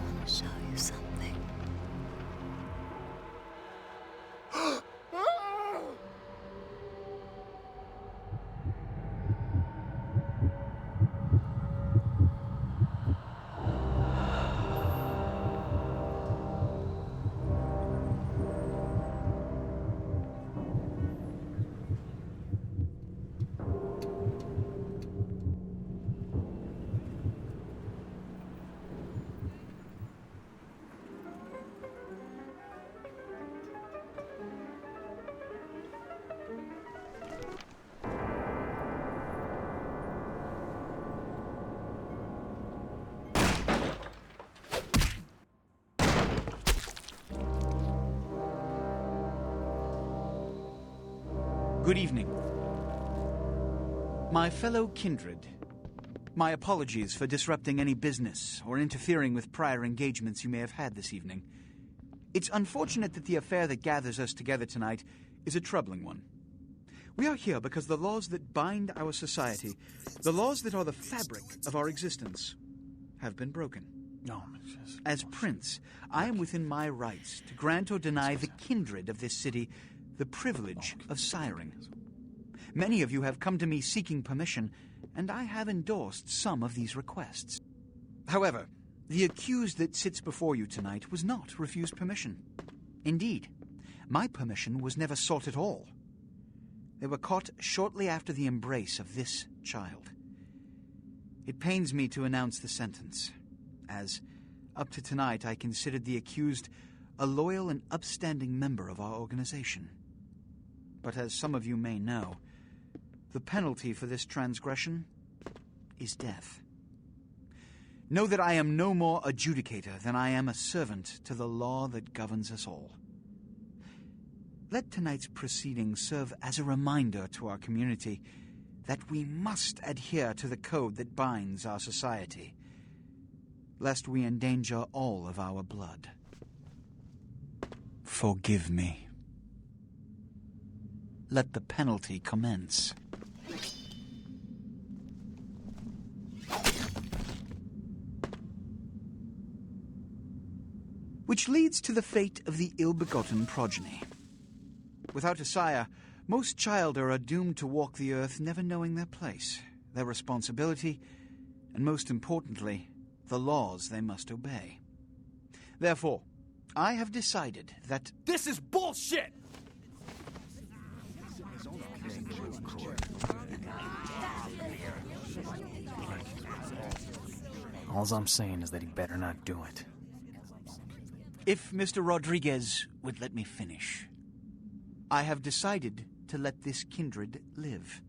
want to show you something. Good evening. My fellow kindred, my apologies for disrupting any business or interfering with prior engagements you may have had this evening. It's unfortunate that the affair that gathers us together tonight is a troubling one. We are here because the laws that bind our society, the laws that are the fabric of our existence, have been broken. As Prince, I am within my rights to grant or deny the kindred of this city the privilege of siring. Many of you have come to me seeking permission, and I have endorsed some of these requests. However, the accused that sits before you tonight was not refused permission. Indeed, my permission was never sought at all. They were caught shortly after the embrace of this child. It pains me to announce the sentence, as, up to tonight, I considered the accused a loyal and upstanding member of our organization. But as some of you may know, the penalty for this transgression is death. Know that I am no more adjudicator than I am a servant to the law that governs us all. Let tonight's proceedings serve as a reminder to our community that we must adhere to the code that binds our society, lest we endanger all of our blood. Forgive me. Let the penalty commence. Which leads to the fate of the ill-begotten progeny. Without a sire, most childer are doomed to walk the earth never knowing their place, their responsibility, and most importantly, the laws they must obey. Therefore, I have decided that... This is bullshit! All I'm saying is that he better not do it. If Mr. Rodriguez would let me finish. I have decided to let this kindred live.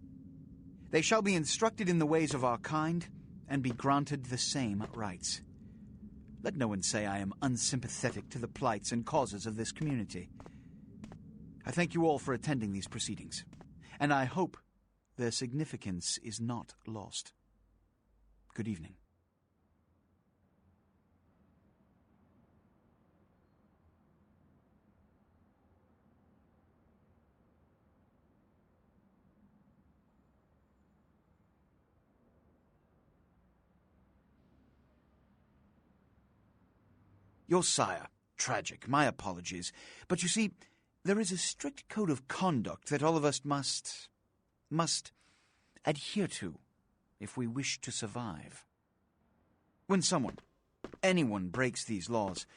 They shall be instructed in the ways of our kind and be granted the same rights. Let no one say I am unsympathetic to the plights and causes of this community. I thank you all for attending these proceedings, and I hope their significance is not lost. Good evening. Your sire, tragic, my apologies. But you see, there is a strict code of conduct that all of us must adhere to if we wish to survive. When anyone breaks these laws,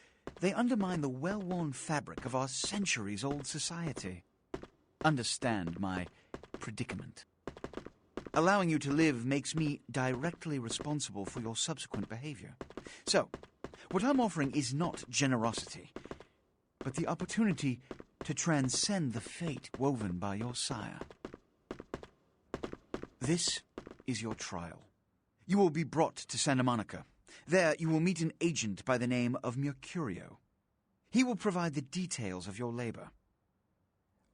they undermine the well-worn fabric of our centuries-old society. Understand my predicament. Allowing you to live makes me directly responsible for your subsequent behavior. So, what I'm offering is not generosity, but the opportunity to transcend the fate woven by your sire. This is your trial. You will be brought to Santa Monica. There you will meet an agent by the name of Mercurio. He will provide the details of your labor.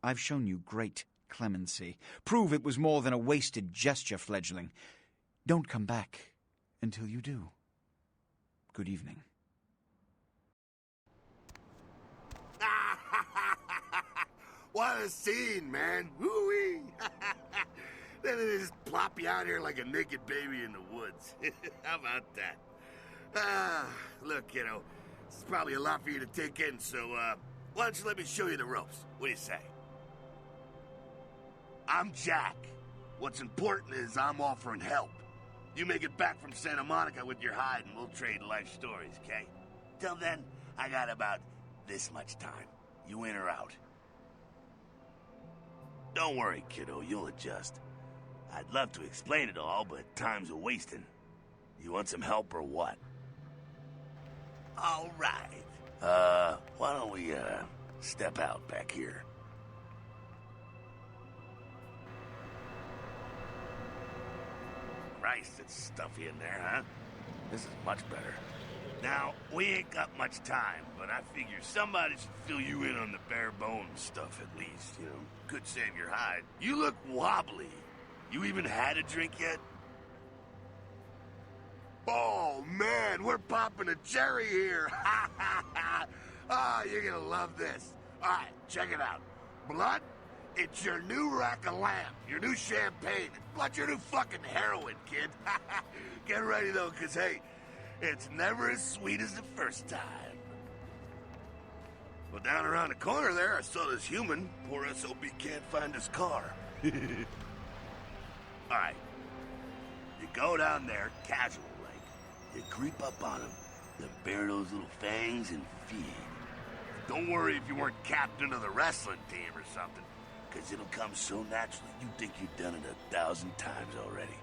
I've shown you great clemency. Prove it was more than a wasted gesture, fledgling. Don't come back until you do. Good evening. What a scene, man. Woo-wee. gonna just plop you out here like a naked baby in the woods. How about that? Look, kiddo, this is probably a lot for you to take in, so, why don't you let me show you the ropes? What do you say? I'm Jack. What's important is I'm offering help. You make it back from Santa Monica with your hide and we'll trade life stories, okay? Till then, I got about this much time. You in or out? Don't worry, kiddo, you'll adjust. I'd love to explain it all, but time's a-wasting. You want some help or what? All right. Why don't we, step out back here? Christ, it's stuffy in there, huh? This is much better. Now, we ain't got much time, but I figure somebody should fill you in on the bare bones stuff at least, you know? Could save your hide. You look wobbly. You even had a drink yet? Oh, man, we're popping a cherry here. Ha, ha, ha. Ah, you're gonna love this. All right, check it out. Blood? It's your new rack of lamb, your new champagne. Blood's your new fucking heroin, kid. Get ready, though, because, hey, it's never as sweet as the first time. Well, down around the corner there, I saw this human. Poor SOB can't find his car. All right. You go down there, casual-like. You creep up on him, then bare those little fangs and feed. Don't worry if you weren't captain of the wrestling team or something, because it'll come so naturally you think you've done it 1,000 times already.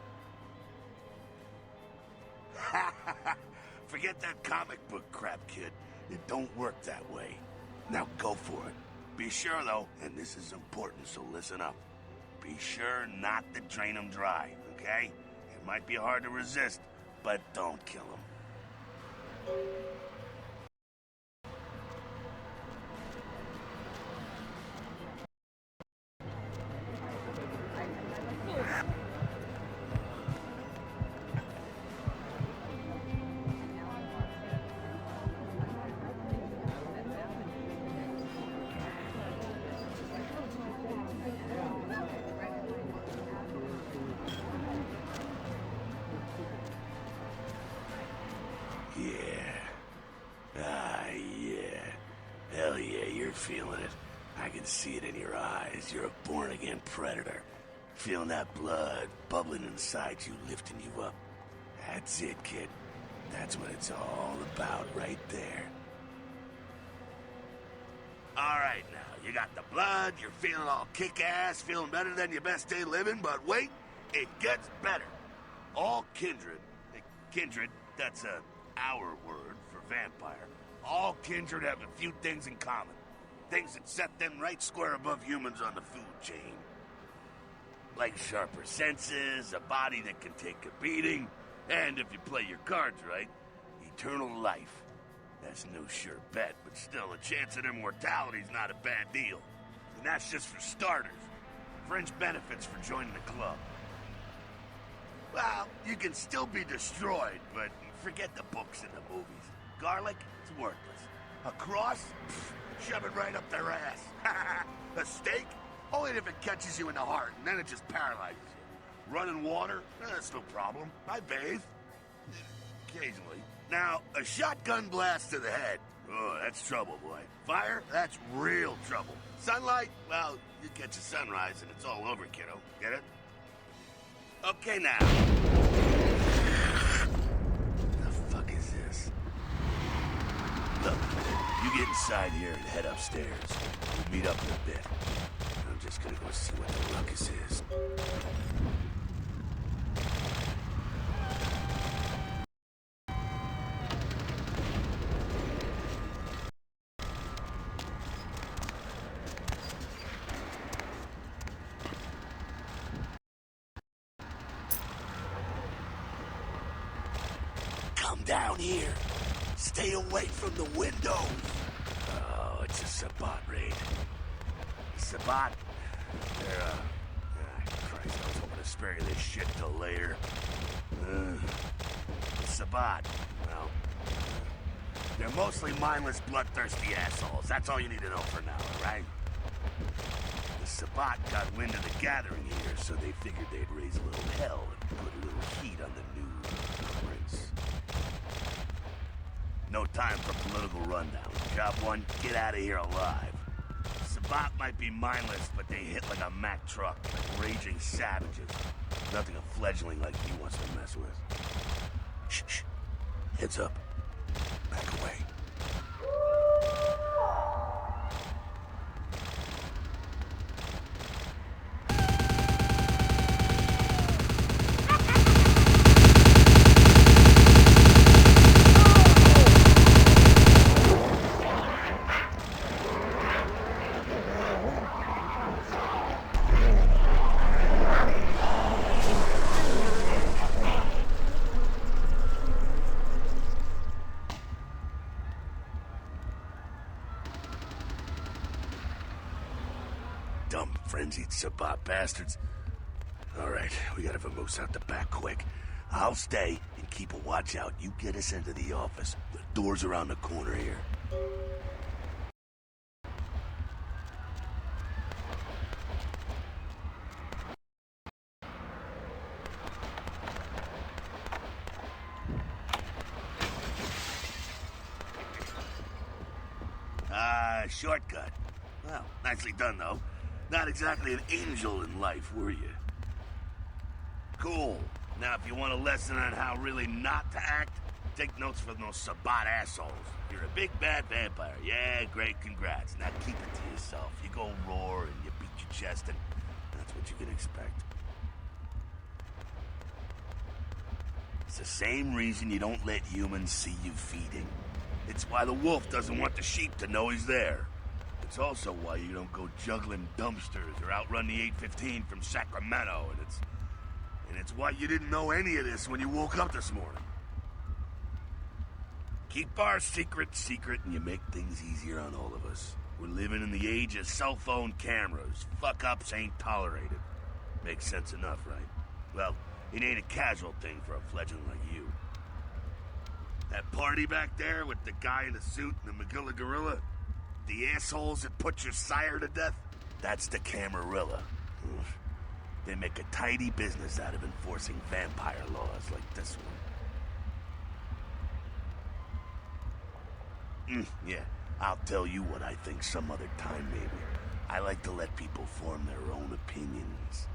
Forget that comic book crap, kid. It don't work that way. Now go for it. Be sure, though, and this is important, so listen up. Be sure not to drain them dry, okay? It might be hard to resist, but don't kill them. Feeling it. I can see it in your eyes. You're a born-again predator. Feeling that blood bubbling inside you, lifting you up. That's it, kid. That's what it's all about right there. All right, now, you got the blood, you're feeling all kick-ass, feeling better than your best day living, but wait, it gets better. All kindred, that's our word for vampire. All kindred have a few things in common. Things that set them right square above humans on the food chain. Like sharper senses, a body that can take a beating, and if you play your cards right, eternal life. That's no sure bet, but still, a chance at immortality's not a bad deal. And that's just for starters. Fringe benefits for joining the club. Well, you can still be destroyed, but forget the books and the movies. Garlic, it's worthless. A cross? Shove it right up their ass. A steak? Only if it catches you in the heart, and then it just paralyzes you. Running water? That's no problem. I bathe. Occasionally. Now, a shotgun blast to the head. Oh, that's trouble, boy. Fire? That's real trouble. Sunlight? Well, you catch a sunrise and it's all over, kiddo. Get it? Okay, now. The fuck is this? Look, you get inside here and head upstairs. We'll meet up in a bit. I'm just gonna go see what the ruckus is. Come down here. Stay away from the windows. Oh, it's a Sabbat raid. Sabbat? They're, Christ, I was hoping to spare you this shit till later. Sabbat, well, they're mostly mindless, bloodthirsty assholes. That's all you need to know for now, all right? The Sabbat got wind of the gathering here, so they figured they'd raise a little hell and put a little heat on the news conference. No time for political rundown. Job one, get out of here alive. Sabbat might be mindless, but they hit like a Mack truck, like raging savages. Nothing a fledgling like you wants to mess with. Shh, shh. Heads up. Back away. Dumb, frenzied Sabbat bastards. Alright, we gotta vamoose out the back quick. I'll stay and keep a watch out. You get us into the office. The door's around the corner here. Shortcut. Well, nicely done, though. Not exactly an angel in life, were you? Cool. Now, if you want a lesson on how really not to act, take notes from those Sabbat assholes. You're a big bad vampire. Yeah, great, congrats. Now keep it to yourself. You go roar and you beat your chest, and that's what you can expect. It's the same reason you don't let humans see you feeding. It's why the wolf doesn't want the sheep to know he's there. It's also why you don't go juggling dumpsters or outrun the 815 from Sacramento, and it's why you didn't know any of this when you woke up this morning. Keep our secret, and you make things easier on all of us. We're living in the age of cell phone cameras. Fuck-ups ain't tolerated. Makes sense enough, right? Well, it ain't a casual thing for a fledgling like you. That party back there with the guy in the suit and the Magilla Gorilla? The assholes that put your sire to death? That's the Camarilla. They make a tidy business out of enforcing vampire laws like this one. Yeah, I'll tell you what I think some other time, maybe. I like to let people form their own opinions.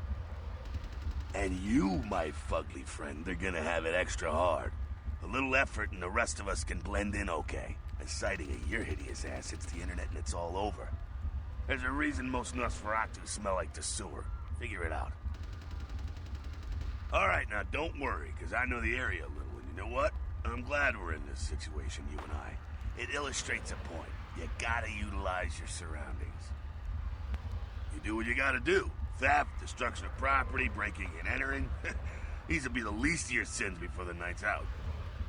And you, my fugly friend, are gonna have it extra hard. A little effort and the rest of us can blend in okay. A sighting of your hideous ass hits the internet and it's all over. There's a reason most Nosferatu smell like the sewer. Figure it out. Alright, now don't worry, because I know the area a little, and you know what? I'm glad we're in this situation, you and I. It illustrates a point. You gotta utilize your surroundings. You do what you gotta do. Theft, destruction of property, breaking and entering. These will be the least of your sins before the night's out.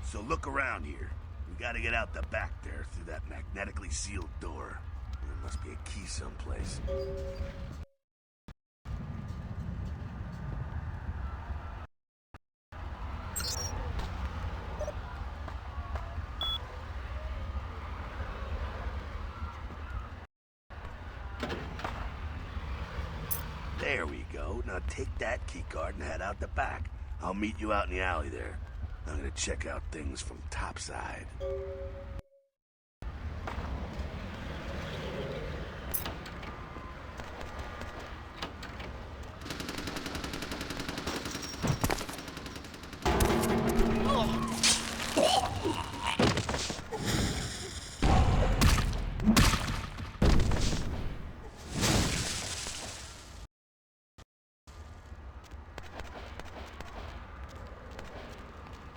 So look around here. We gotta get out the back there through that magnetically sealed door. There must be a key someplace. There we go. Now take that keycard and head out the back. I'll meet you out in the alley there. I'm gonna check out things from topside.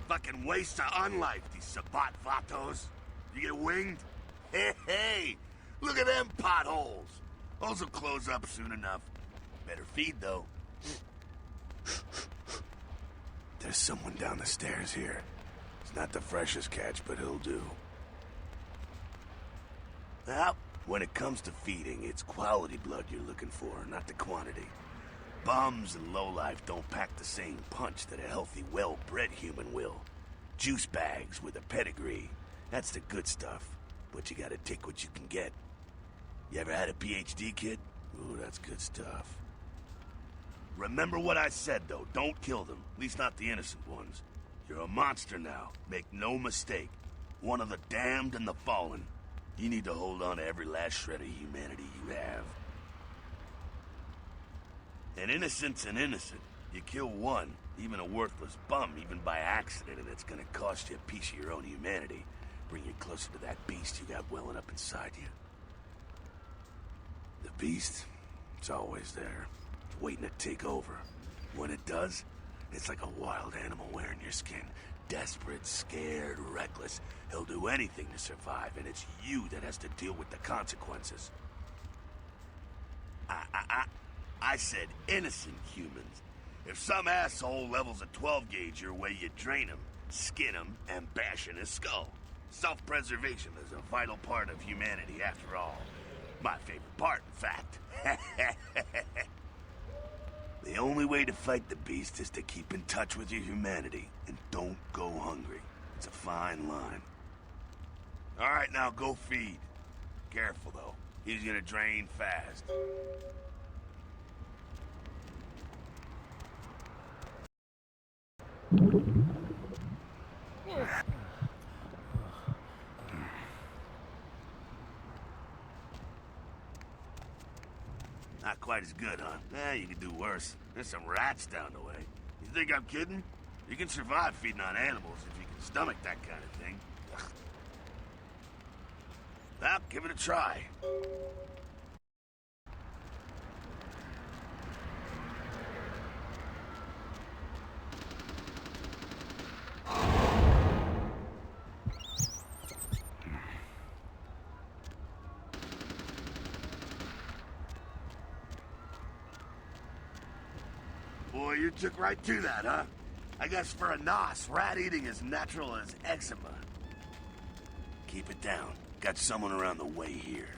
Fucking waste of unlife, these Sabbat vatos. You get winged? Hey, look at them potholes. Those will close up soon enough. Better feed, though. There's someone down the stairs here. It's not the freshest catch, but he'll do. Well, when it comes to feeding, it's quality blood you're looking for, not the quantity. Bums and lowlife don't pack the same punch that a healthy, well-bred human will. Juice bags with a pedigree. That's the good stuff. But you gotta take what you can get. You ever had a PhD, kid? Ooh, that's good stuff. Remember what I said, though. Don't kill them. At least not the innocent ones. You're a monster now. Make no mistake. One of the damned and the fallen. You need to hold on to every last shred of humanity you have. An innocent's an innocent. You kill one, even a worthless bum, even by accident, and it's gonna cost you a piece of your own humanity. Bring you closer to that beast you got welling up inside you. The beast, it's always there, waiting to take over. When it does, it's like a wild animal wearing your skin. Desperate, scared, reckless. He'll do anything to survive, and it's you that has to deal with the consequences. I said innocent humans. If some asshole levels a 12 gauge your way, you drain him, skin him, and bash in his skull. Self-preservation is a vital part of humanity, after all. My favorite part, in fact. The only way to fight the beast is to keep in touch with your humanity, and don't go hungry. It's a fine line. All right, now go feed. Careful, though. He's gonna drain fast. Not quite as good, huh? You could do worse. There's some rats down the way. You think I'm kidding? You can survive feeding on animals if you can stomach that kind of thing. Ugh. Well, give it a try. Boy, you took right to that, huh? I guess for a Nos, rat eating is natural as eczema. Keep it down. Got someone around the way here.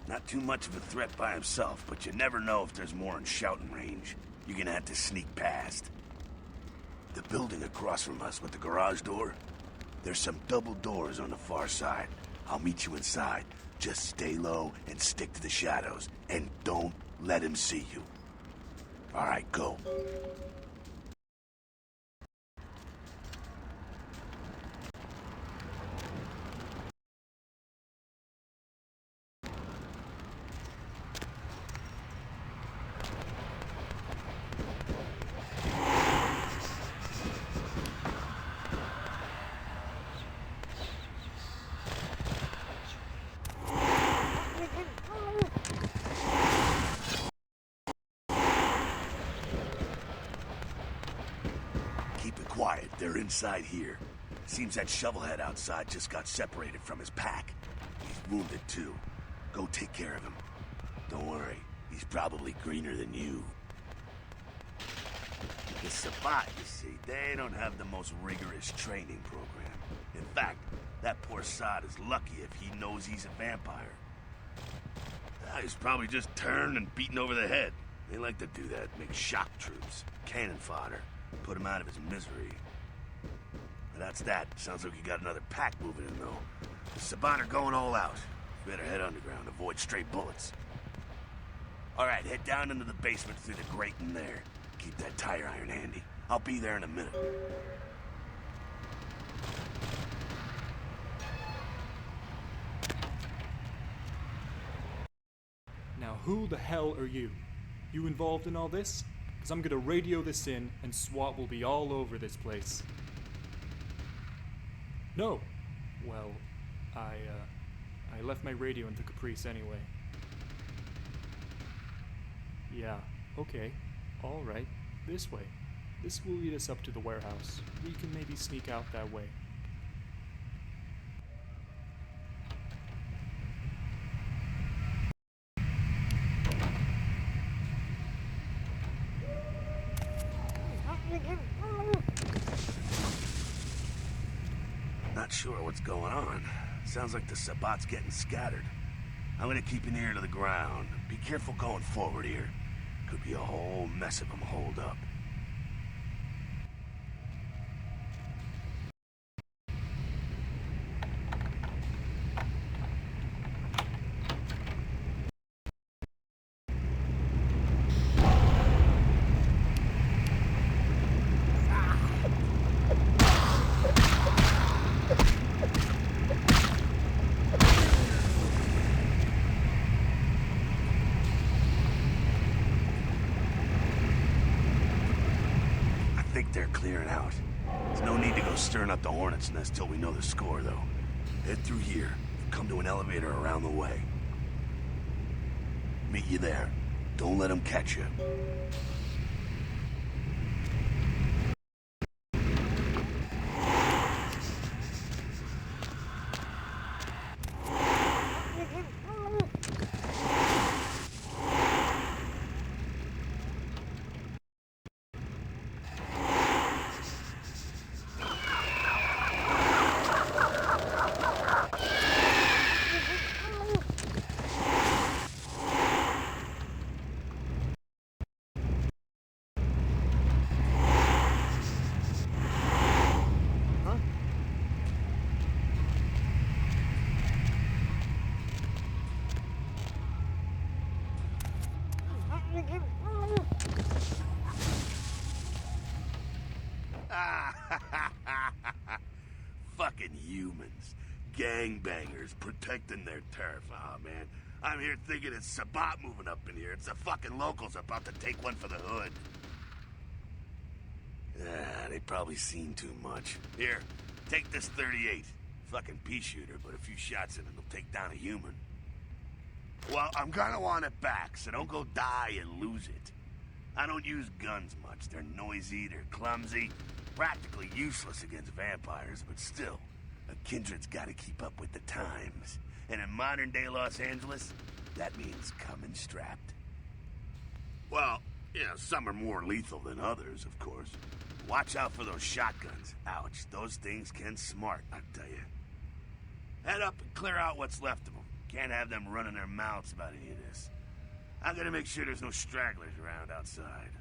Not too much of a threat by himself, but you never know if there's more in shouting range. You're gonna have to sneak past. The building across from us with the garage door, there's some double doors on the far side. I'll meet you inside. Just stay low and stick to the shadows, and don't let him see you. All right, go. Quiet, they're inside here. Seems that shovelhead outside just got separated from his pack. He's wounded too. Go take care of him. Don't worry, he's probably greener than you. The Sabbat, you see, they don't have the most rigorous training program. In fact, that poor sod is lucky if he knows he's a vampire. He's probably just turned and beaten over the head. They like to do that, make shock troops, cannon fodder. Put him out of his misery. But that's that. Sounds like you got another pack moving in, though. The Sabbat are going all out. Better head underground, avoid stray bullets. All right, head down into the basement through the grate in there. Keep that tire iron handy. I'll be there in a minute. Now who the hell are you? You involved in all this? Because I'm gonna radio this in, and SWAT will be all over this place. No. Well, I left my radio in the Caprice anyway. Yeah, okay. Alright, this way. This will lead us up to the warehouse. We can maybe sneak out that way. Not sure what's going on. Sounds like the Sabbat's getting scattered. I'm gonna keep an ear to the ground. Be careful going forward here. Could be a whole mess of them holed up. think they're clearing out. There's no need to go stirring up the hornet's nest till we know the score, though. Head through here. Come to an elevator around the way. Meet you there. Don't let them catch you. Fucking humans. Gangbangers protecting their turf. Oh, man. I'm here thinking it's Sabbat moving up in here. It's the fucking locals about to take one for the hood. They probably seen too much. Here, take this 38. Fucking pea shooter, but a few shots in it will take down a human. Well, I'm gonna want it back, so don't go die and lose it. I don't use guns much. They're noisy, they're clumsy, practically useless against vampires, but still, a kindred's gotta keep up with the times. And in modern-day Los Angeles, that means coming strapped. Well, some are more lethal than others, of course. Watch out for those shotguns. Ouch, those things can smart, I tell you. Head up and clear out what's left of them. Can't have them running their mouths about any of this. I'm gonna make sure there's no stragglers around outside.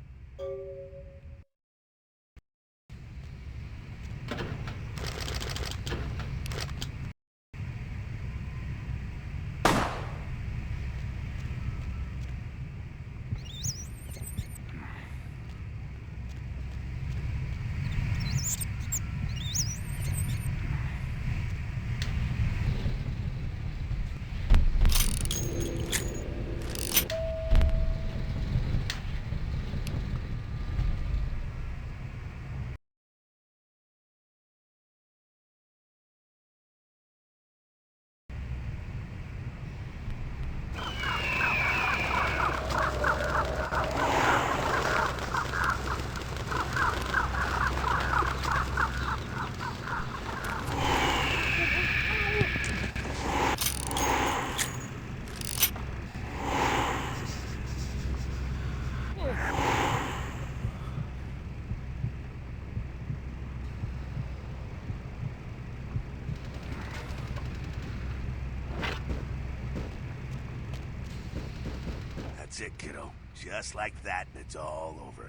That's it, kiddo. Just like that, and it's all over.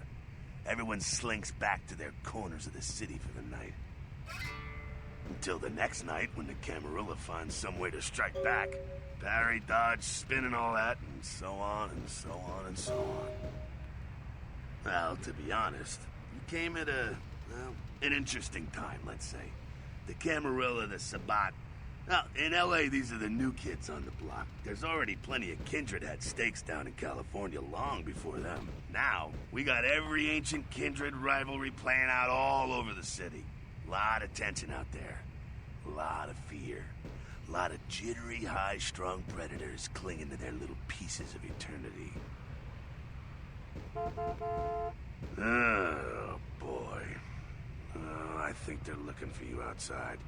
Everyone slinks back to their corners of the city for the night. Until the next night, when the Camarilla finds some way to strike back. Parry, dodge, spin, and all that, and so on, and so on, and so on. Well, to be honest, you came at an interesting time, let's say. The Camarilla, the Sabbat. Now, in L.A., these are the new kids on the block. There's already plenty of kindred had stakes down in California long before them. Now, we got every ancient kindred rivalry playing out all over the city. Lot of tension out there. A lot of fear. A lot of jittery, high-strung predators clinging to their little pieces of eternity. Oh, boy. Oh, I think they're looking for you outside.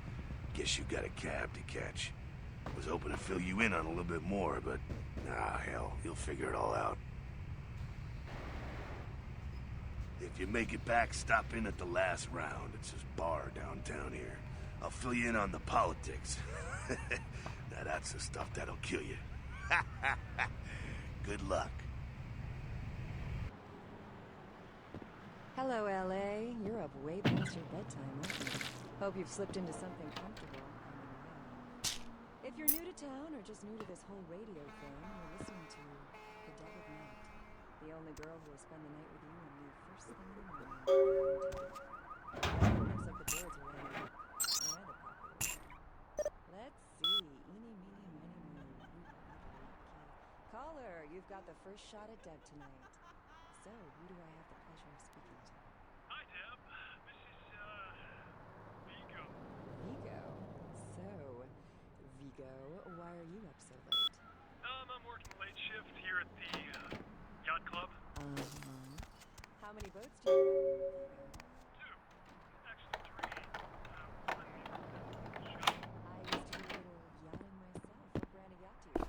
Guess you got a cab to catch. Was hoping to fill you in on a little bit more, but hell, you'll figure it all out. If you make it back, stop in at the last round. It's this bar downtown here. I'll fill you in on the politics. Now that's the stuff that'll kill you. Good luck. Hello, L.A. You're up way past your bedtime, aren't you? Hope you've slipped into something comfortable. If you're new to town or just new to this whole radio thing, you're listening to The Dead of Night. The only girl who will spend the night with you and leave first thing in the morning. Looks like the birds are ready. Or the popular. Let's see. Eeny, meeny, miny, moe. Caller, you've got the first shot at Deb tonight. So, who do I have the pleasure of speaking to? Hi, Deb. Why are you up so late? I'm working late shift here at the yacht club. How many boats do you have? Two. Actually, three. One in the I shop. used to do a little yachting myself. What brand of yacht do you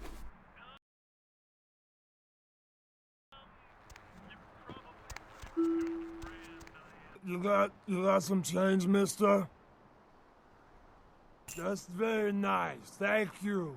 have? You got some change, mister? That's very nice. Thank you.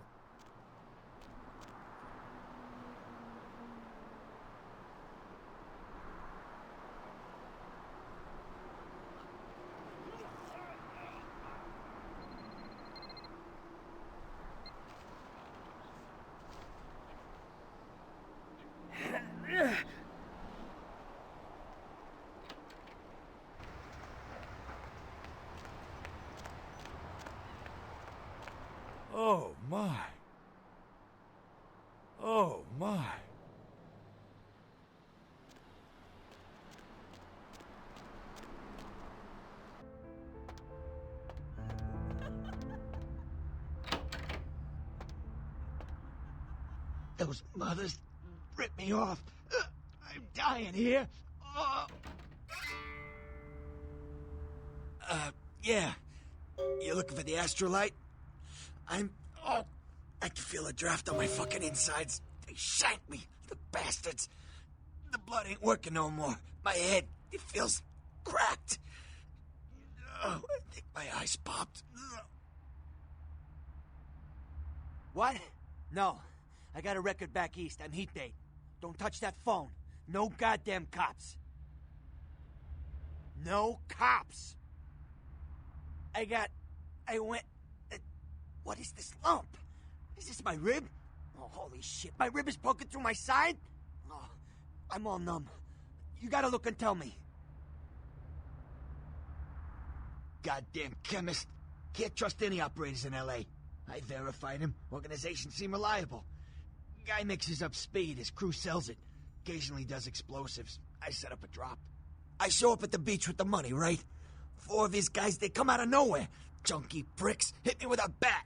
Oh, my. Oh, my. Those mothers ripped me off. I'm dying here. Oh. Yeah. You looking for the Astrolite? Oh, I can feel a draft on my fucking insides. They shanked me, the bastards. The blood ain't working no more. My head, it feels cracked. Oh, I think my eyes popped. What? No. I got a record back east. I'm heat bait. Don't touch that phone. No goddamn cops. No cops. What is this lump? Is this my rib? Oh, holy shit. My rib is poking through my side? Oh, I'm all numb. You gotta look and tell me. Goddamn chemist. Can't trust any operators in L.A. I verified him. Organization seem reliable. Guy mixes up speed. His crew sells it. Occasionally does explosives. I set up a drop. I show up at the beach with the money, right? 4 of his guys, they come out of nowhere. Junky pricks hit me with a bat.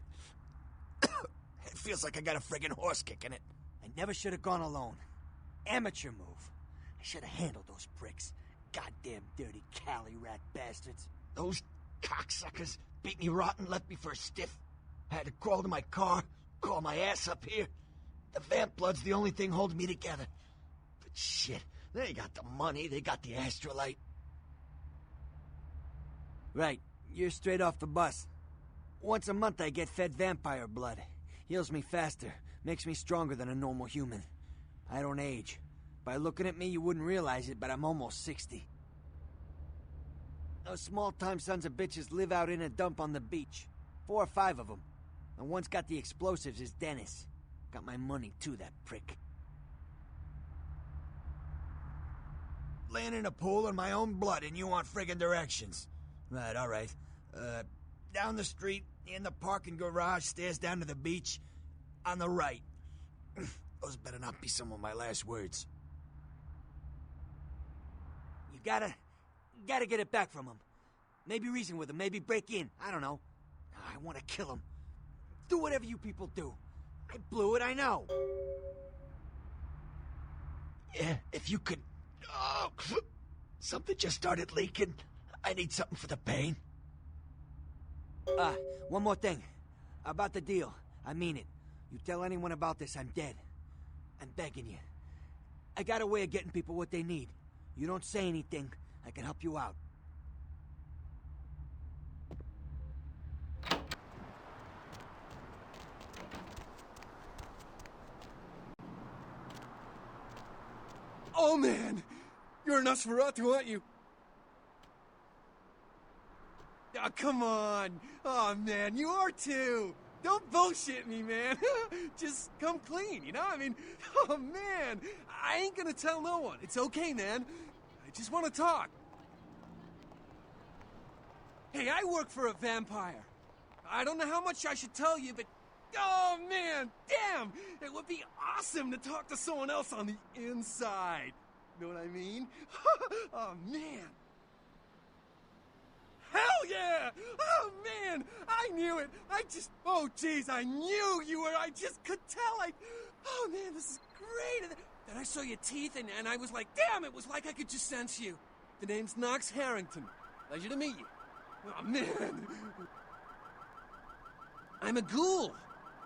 It feels like I got a friggin' horse kicking it. I never should have gone alone. Amateur move. I should have handled those pricks. Goddamn dirty Cali rat bastards. Those cocksuckers beat me rotten, left me for a stiff. I had to crawl to my car, crawl my ass up here. The vamp blood's the only thing holding me together. But shit, they got the money, they got the Astrolite. Right, you're straight off the bus. Once a month I get fed vampire blood. Heals me faster, makes me stronger than a normal human. I don't age. By looking at me, you wouldn't realize it, but I'm almost 60. Those small-time sons of bitches live out in a dump on the beach. 4 or 5 of them. The one's got the explosives is Dennis. Got my money, too, that prick. Laying in a pool in my own blood and you want friggin' directions. Right, all right. Down the street, in the parking garage, stairs down to the beach. On the right. Those better not be some of my last words. You gotta get it back from him. Maybe reason with him, maybe break in. I don't know. I want to kill him. Do whatever you people do. I blew it, I know. Yeah, if you could... Oh, something just started leaking. I need something for the pain. One more thing. About the deal. I mean it. You tell anyone about this, I'm dead. I'm begging you. I got a way of getting people what they need. You don't say anything, I can help you out. Oh, man! You're a Nosferatu, aren't you? Oh, come on! Oh, man, you are too! Don't bullshit me, man! Just come clean, you know? I mean, oh, man! I ain't gonna tell no one. It's okay, man. I just want to talk. Hey, I work for a vampire. I don't know how much I should tell you, but... Oh, man! Damn! It would be awesome to talk to someone else on the inside. Know what I mean? Oh, man! Hell yeah! Oh, man, I knew it. Oh, jeez, I knew you were. I just could tell. Oh, man, this is great. Then I saw your teeth, and I was like, damn, it was like I could just sense you. The name's Knox Harrington. Pleasure to meet you. Oh, man. I'm a ghoul.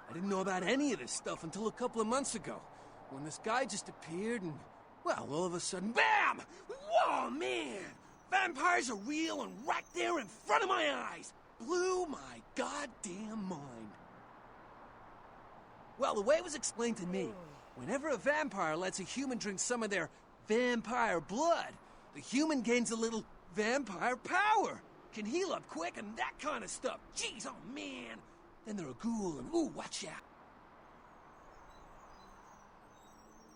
I didn't know about any of this stuff until a couple of months ago, when this guy just appeared and, well, all of a sudden, BAM! Whoa, man! Vampires are real and right there in front of my eyes. Blew my goddamn mind. Well, the way it was explained to me, whenever a vampire lets a human drink some of their vampire blood, the human gains a little vampire power, can heal up quick and that kind of stuff. Jeez, oh man. Then they're a ghoul and, ooh, watch out.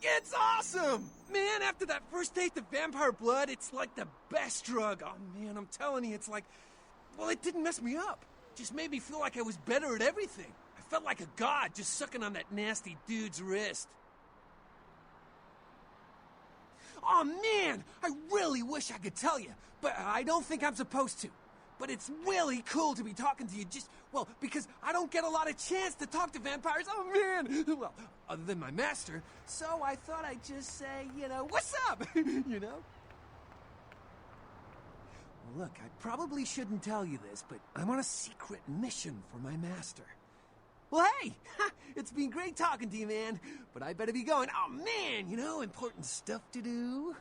It's awesome! Man, after that first taste of vampire blood, it's like the best drug. Oh man, I'm telling you, it's like, well, it didn't mess me up. Just made me feel like I was better at everything. I felt like a god just sucking on that nasty dude's wrist. Oh man, I really wish I could tell you, but I don't think I'm supposed to. But it's really cool to be talking to you well, because I don't get a lot of chance to talk to vampires. Oh man! Well, other than my master, so I thought I'd just say, what's up? Well, look, I probably shouldn't tell you this, but I'm on a secret mission for my master. Well, hey, it's been great talking to you, man, but I better be going. Oh, man, important stuff to do.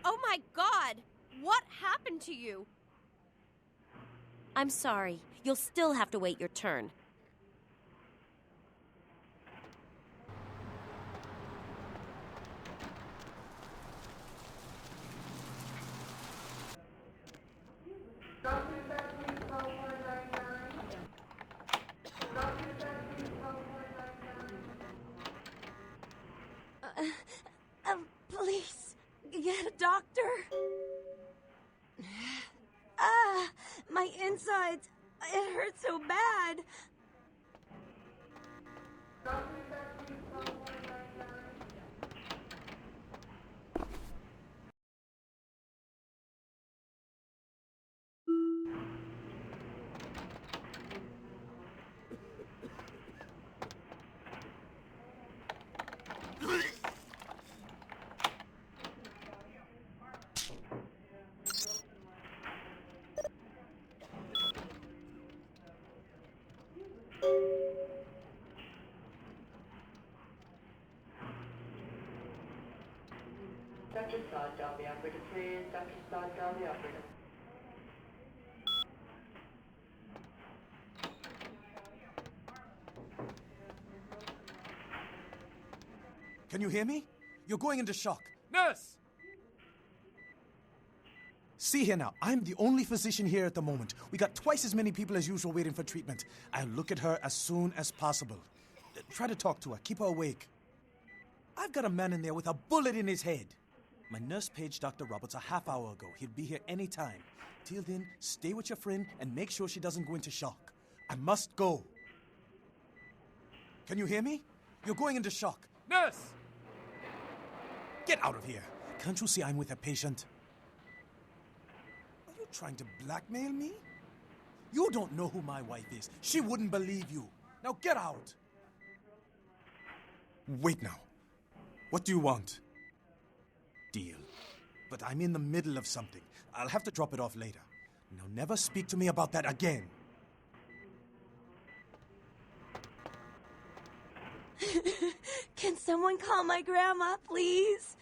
Oh my God! What happened to you? I'm sorry. You'll still have to wait your turn. Please, get a doctor. My insides. It hurts so bad. Dr. Scott, dial the operator, please. Dr. Scott, dial the operator. Can you hear me? You're going into shock. Nurse! See here now, I'm the only physician here at the moment. We got twice as many people as usual waiting for treatment. I'll look at her as soon as possible. Try to talk to her, keep her awake. I've got a man in there with a bullet in his head. My nurse paged Dr. Roberts a half hour ago. He'll be here any time. Till then, stay with your friend and make sure she doesn't go into shock. I must go. Can you hear me? You're going into shock. Nurse! Get out of here. Can't you see I'm with a patient? Are you trying to blackmail me? You don't know who my wife is. She wouldn't believe you. Now get out. Wait now. What do you want? Deal. But I'm in the middle of something. I'll have to drop it off later. Now never speak to me about that again. Can someone call my grandma, please?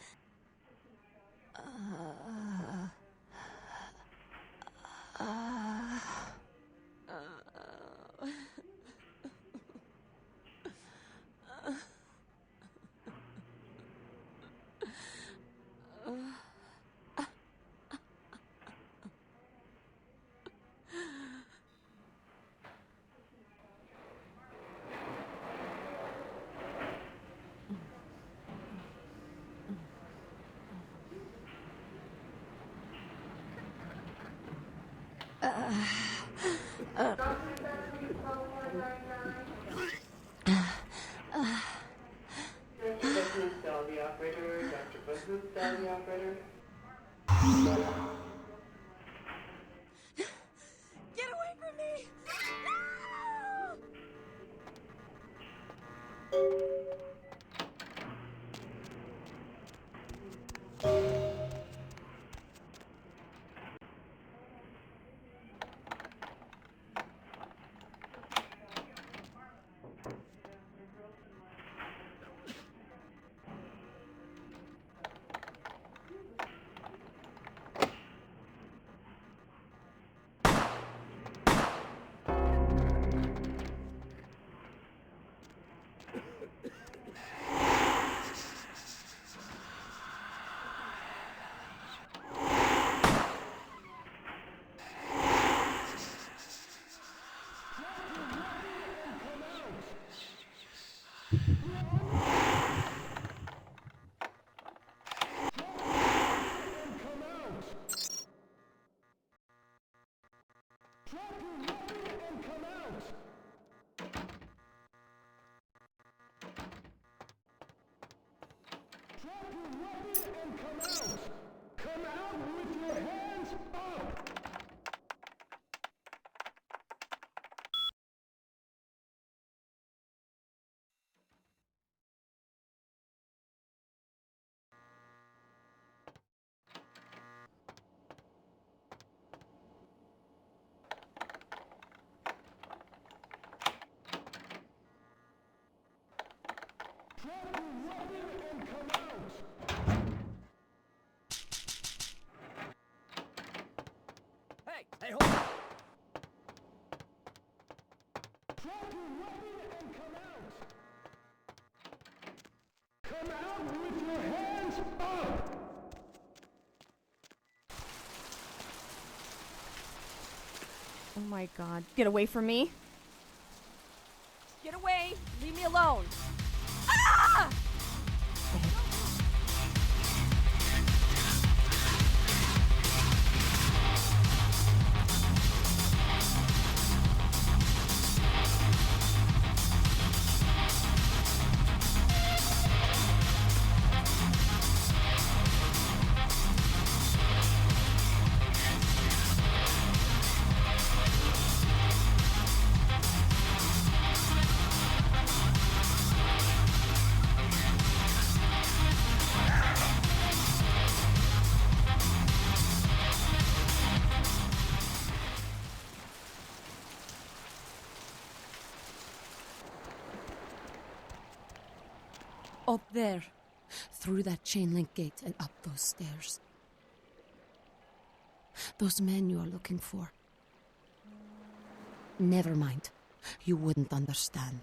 Hey, hold on! Drop your weapon and come out! Come out with your hands up! Oh my god. Get away from me. Get away! Leave me alone! Ah! Up there, through that chain link gate and up those stairs. Those men you are looking for. Never mind. You wouldn't understand.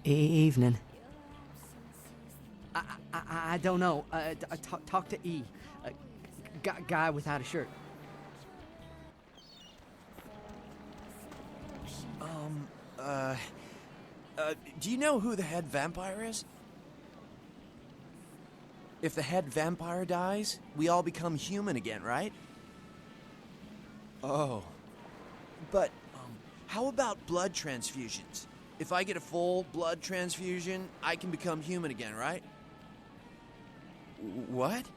Evening. I don't know. Talk to E. Guy without a shirt. Do you know who the head vampire is? If the head vampire dies, we all become human again, right? Oh. But, how about blood transfusions? If I get a full blood transfusion, I can become human again, right? What?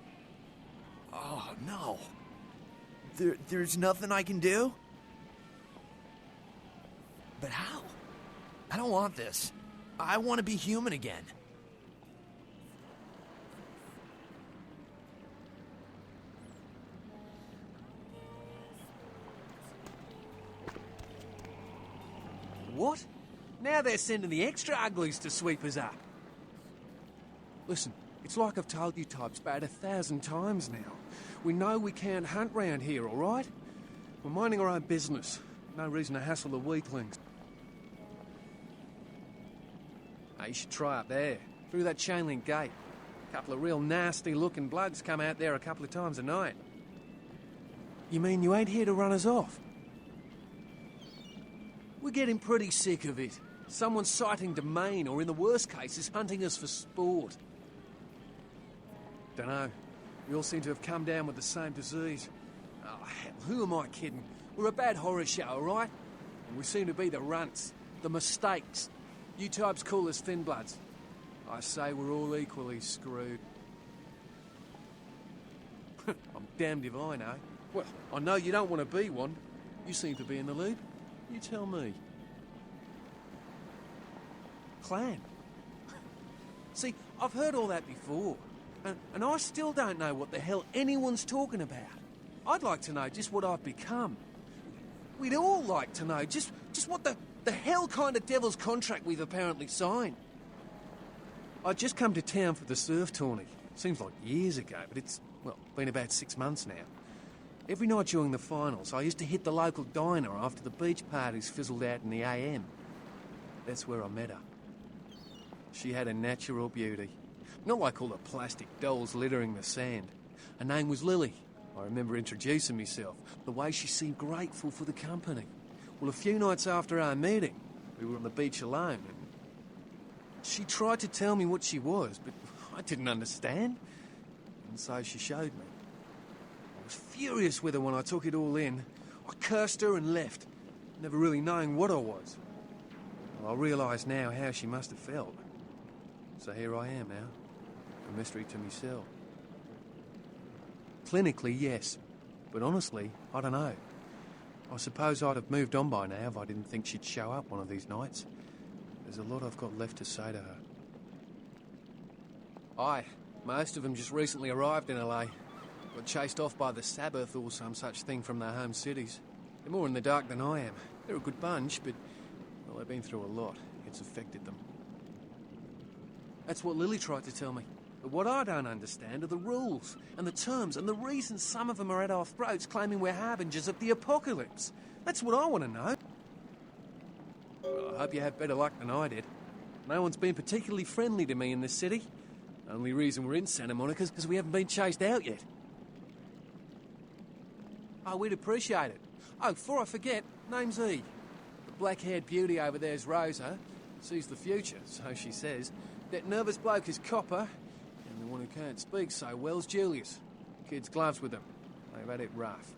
Oh, no. There's nothing I can do? But how? I don't want this. I want to be human again. What? Now they're sending the extra uglies to sweep us up. Listen, it's like I've told you types about 1,000 times now. We know we can't hunt round here, all right? We're minding our own business. No reason to hassle the weaklings. Now, you should try up there, through that chain link gate. Couple of real nasty-looking blokes come out there a couple of times a night. You mean you ain't here to run us off? We're getting pretty sick of it. Someone's citing domain, or in the worst cases, hunting us for sport. Dunno. We all seem to have come down with the same disease. Oh, hell, who am I kidding? We're a bad horror show, all right? And we seem to be the runts, the mistakes. You types call us thin bloods. I say we're all equally screwed. I'm damned if I know. Well, I know you don't want to be one. You seem to be in the lead. You tell me. Clan. See, I've heard all that before. And I still don't know what the hell anyone's talking about. I'd like to know just what I've become. We'd all like to know just what the hell kind of devil's contract we've apparently signed. I'd just come to town for the surf tourney. Seems like years ago, but it's, well, been about 6 months now. Every night during the finals, I used to hit the local diner after the beach parties fizzled out in the AM. That's where I met her. She had a natural beauty. Not like all the plastic dolls littering the sand. Her name was Lily. I remember introducing myself. The way she seemed grateful for the company. Well, a few nights after our meeting, we were on the beach alone, and she tried to tell me what she was, but I didn't understand. And so she showed me. I was furious with her when I took it all in. I cursed her and left, never really knowing what I was. Well, I realise now how she must have felt. So here I am now, a mystery to myself. Clinically, yes, but honestly, I don't know. I suppose I'd have moved on by now if I didn't think she'd show up one of these nights. There's a lot I've got left to say to her. Aye, most of them just recently arrived in LA. Got chased off by the Sabbath or some such thing from their home cities. They're more in the dark than I am. They're a good bunch, but, well, they've been through a lot. It's affected them. That's what Lily tried to tell me. But what I don't understand are the rules and the terms and the reasons some of them are at our throats claiming we're harbingers of the apocalypse. That's what I want to know. Well, I hope you have better luck than I did. No one's been particularly friendly to me in this city. Only reason we're in Santa Monica is because we haven't been chased out yet. Oh, we'd appreciate it. Oh, before I forget, name's E. The black-haired beauty over there's Rosa. Sees the future, so she says. That nervous bloke is Copper. And the one who can't speak so well's Julius. Kids' gloves with them. They've had it rough.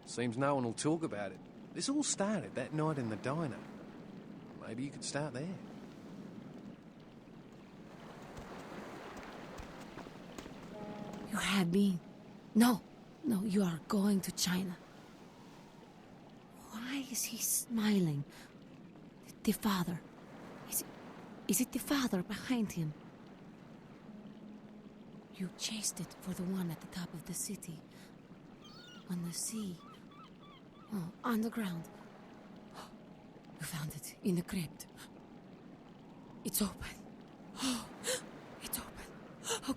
Seems no one will talk about it. This all started that night in the diner. Maybe you could start there. You have been. No, you are going to China. Why is he smiling? The father. Is it the father behind him? You chased it for the one at the top of the city. On the sea. Oh, on the ground. You found it in the crypt. It's open. Oh, it's open.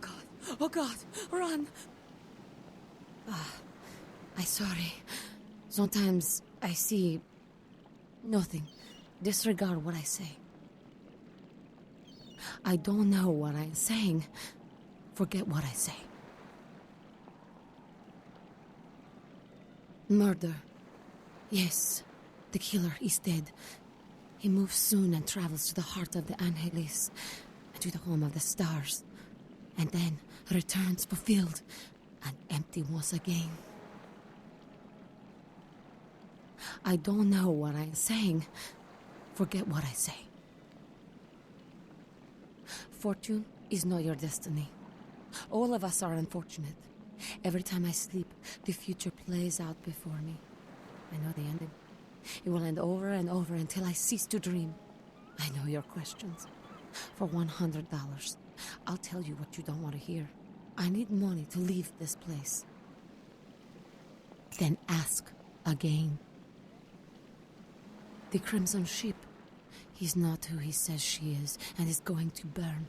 Oh God, run. I'm sorry. Sometimes I see nothing. Disregard what I say. I don't know what I'm saying. Forget what I say. Murder. Yes, the killer is dead. He moves soon and travels to the heart of the Angeles, and to the home of the stars, and then returns fulfilled and empty once again. I don't know what I'm saying. Forget what I say. Fortune is not your destiny. All of us are unfortunate. Every time I sleep, the future plays out before me. I know the ending. It will end over and over until I cease to dream. I know your questions. For $100, I'll tell you what you don't want to hear. I need money to leave this place. Then ask again. The Crimson Ship. He's not who he says she is, and is going to burn.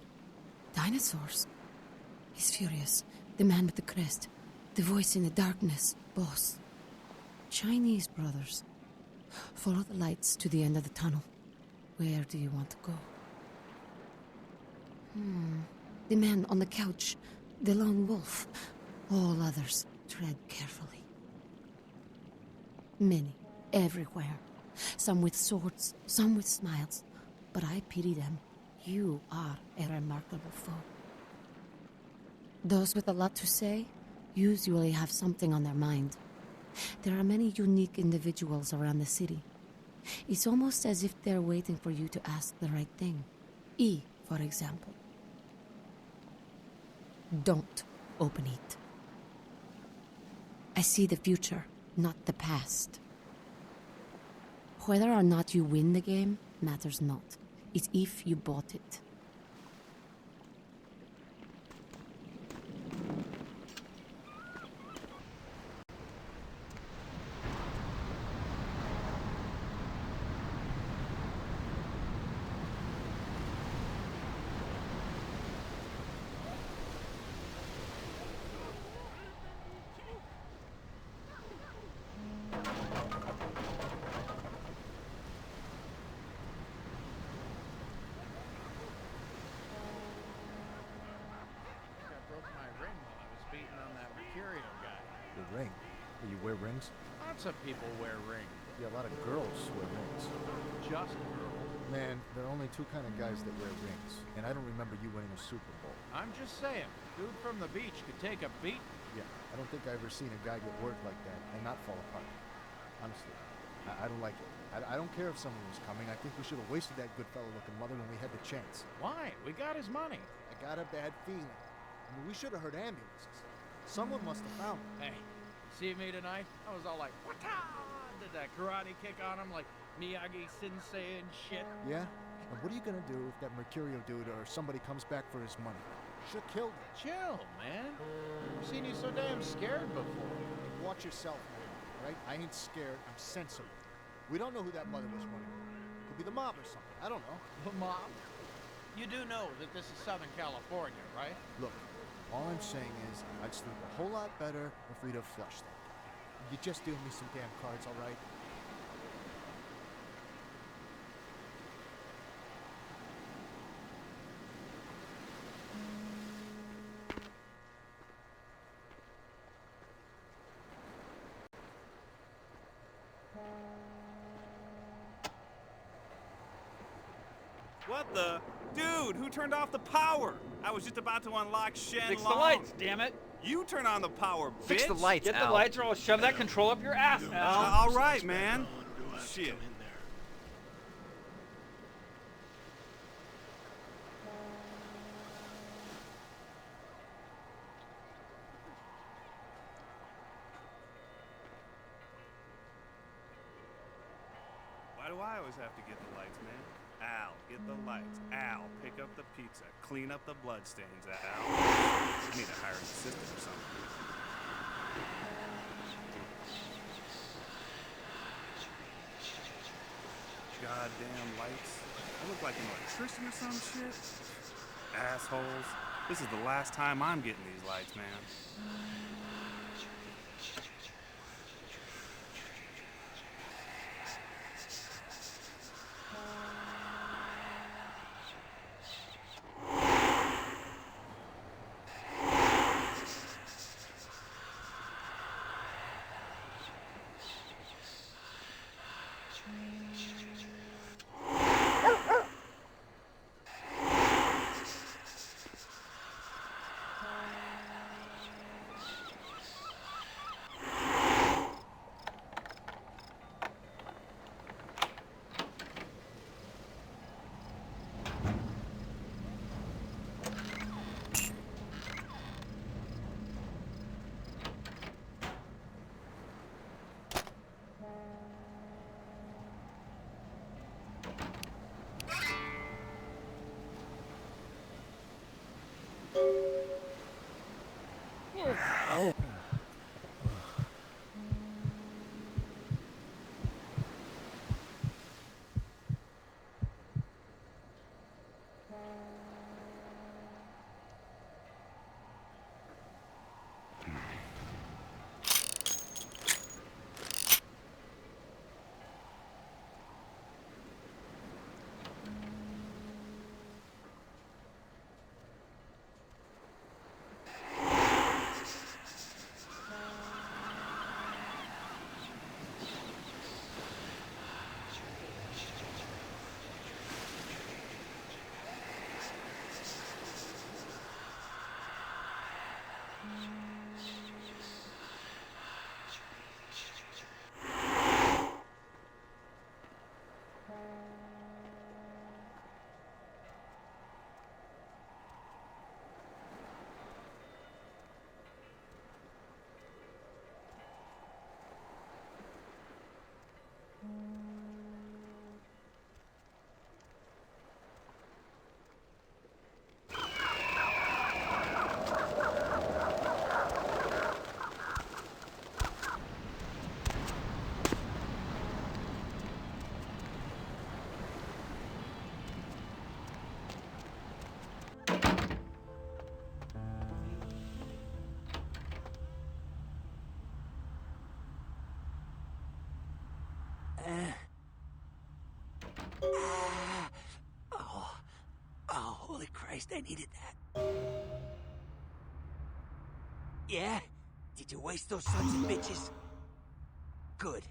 Dinosaurs. He's furious. The man with the crest. The voice in the darkness. Boss. Chinese brothers. Follow the lights to the end of the tunnel. Where do you want to go? The man on the couch, the lone wolf. All others, tread carefully. Many, everywhere. Some with swords, some with smiles. But I pity them. You are a remarkable foe. Those with a lot to say usually have something on their mind. There are many unique individuals around the city. It's almost as if they're waiting for you to ask the right thing. E, for example. Don't open it. I see the future, not the past. Whether or not you win the game matters not. It's if you bought it. Mercurio guy. The ring? You wear rings? Lots of people wear rings. Yeah, a lot of girls wear rings. Just girls. Man, there are only two kind of guys that wear rings, and I don't remember you winning a Super Bowl. I'm just saying, dude from the beach could take a beat. Yeah, I don't think I ever seen a guy get worked like that and not fall apart. Honestly, I don't like it. I don't care if someone was coming. I think we should have wasted that good fellow-looking mother when we had the chance. Why? We got his money. I got a bad feeling. I mean, we should have heard ambulances. Someone must have found them. Hey, see me tonight? I was all like, "Wata!" Did that karate kick on him like Miyagi Sensei and shit. Yeah? And what are you gonna do if that Mercurio dude or somebody comes back for his money? Should've killed him. Chill, man. I've seen you so damn scared before. Watch yourself, man, right? I ain't scared. I'm sensible. We don't know who that mother was running with. Could be the mob or something. I don't know. The mob? You do know that this is Southern California, right? Look, all I'm saying is I'd sleep a whole lot better if we'd have flushed that guy. You just deal me some damn cards, all right? What the? Dude, who turned off the power? I was just about to unlock Shen Fix Long. the lights, damn it. You turn on the power, bitch. Fix the lights, Get the lights or I'll shove that control up your ass, Al. All right, man. Shit. Why do I always have to get the lights, man? Al, get the lights. Al, pick up the pizza. Clean up the bloodstains, Al. I need to hire an assistant or something. Goddamn lights. I look like an electrician or some shit. Assholes. This is the last time I'm getting these lights, man. Oh, holy Christ, I needed that. Yeah? Did you waste those sons of bitches? Good.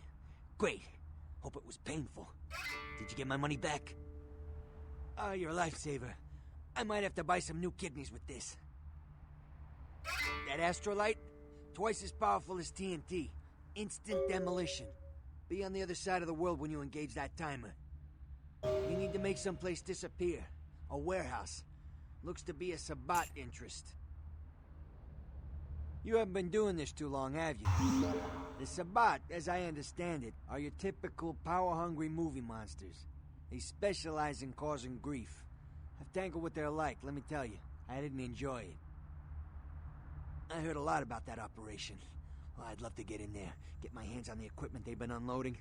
Great. Hope it was painful. Did you get my money back? Oh, you're a lifesaver. I might have to buy some new kidneys with this. That Astrolite? Twice as powerful as TNT. Instant demolition. Be on the other side of the world when you engage that timer. You need to make someplace disappear. A warehouse. Looks to be a Sabbat interest. You haven't been doing this too long, have you? The Sabbat, as I understand it, are your typical power-hungry movie monsters. They specialize in causing grief. I've tangled what they're like, let me tell you. I didn't enjoy it. I heard a lot about that operation. Well, I'd love to get in there, get my hands on the equipment they've been unloading.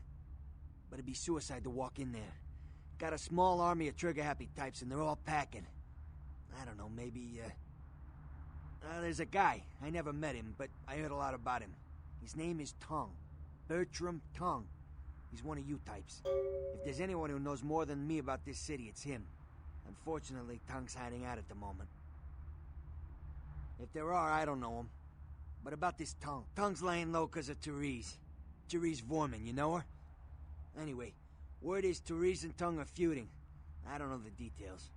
But it'd be suicide to walk in there. Got a small army of trigger-happy types, and they're all packing. I don't know, maybe, there's a guy. I never met him, but I heard a lot about him. His name is Tongue. Bertram Tongue. He's one of you types. If there's anyone who knows more than me about this city, it's him. Unfortunately, Tongue's hiding out at the moment. If there are, I don't know him. But about this Tongue. Tongue's laying low because of Therese. Therese Vorman, you know her? Anyway, word is Therese and Tongue are feuding. I don't know the details.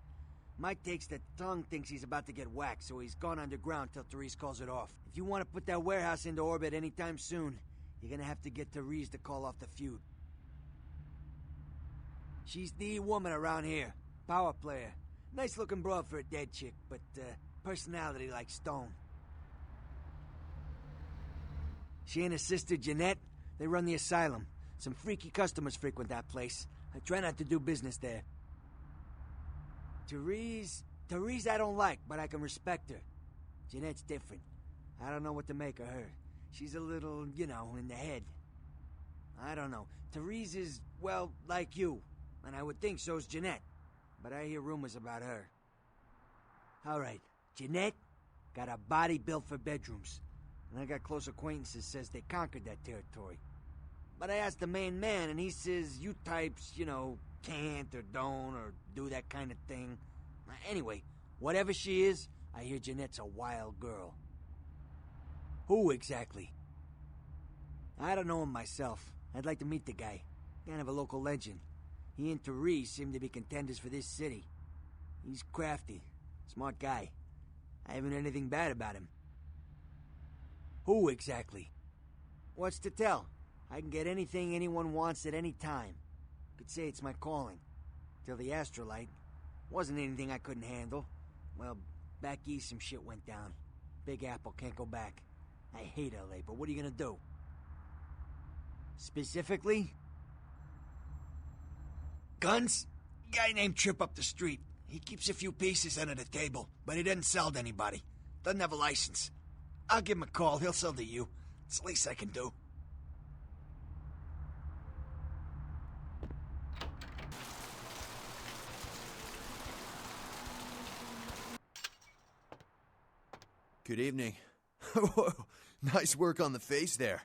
My take's that Tongue thinks he's about to get whacked, so he's gone underground till Therese calls it off. If you want to put that warehouse into orbit anytime soon, you're gonna have to get Therese to call off the feud. She's the woman around here. Power player. Nice looking broad for a dead chick, but personality like stone. She and her sister Jeanette, they run the Asylum. Some freaky customers frequent that place. I try not to do business there. Therese I don't like, but I can respect her. Jeanette's different. I don't know what to make of her. She's a little, you know, in the head. I don't know. Therese is, well, like you. And I would think so's Jeanette. But I hear rumors about her. Alright, Jeanette got a body built for bedrooms. And I got close acquaintances says they conquered that territory. But I asked the main man, and he says you types, you know, can't or don't or do that kind of thing. Anyway, whatever she is, I hear Jeanette's a wild girl. Who exactly? I don't know him myself. I'd like to meet the guy. Kind of a local legend. He and Therese seem to be contenders for this city. He's crafty. Smart guy. I haven't heard anything bad about him. Who exactly? What's to tell? I can get anything anyone wants at any time. Could say it's my calling. Till the Astrolite. Wasn't anything I couldn't handle. Well, back east some shit went down. Big Apple can't go back. I hate LA, but what are you gonna do? Specifically? Guns? Guy named Trip up the street. He keeps a few pieces under the table, but he doesn't sell to anybody. Doesn't have a license. I'll give him a call. He'll sell to you. It's the least I can do. Good evening. Whoa, nice work on the face there.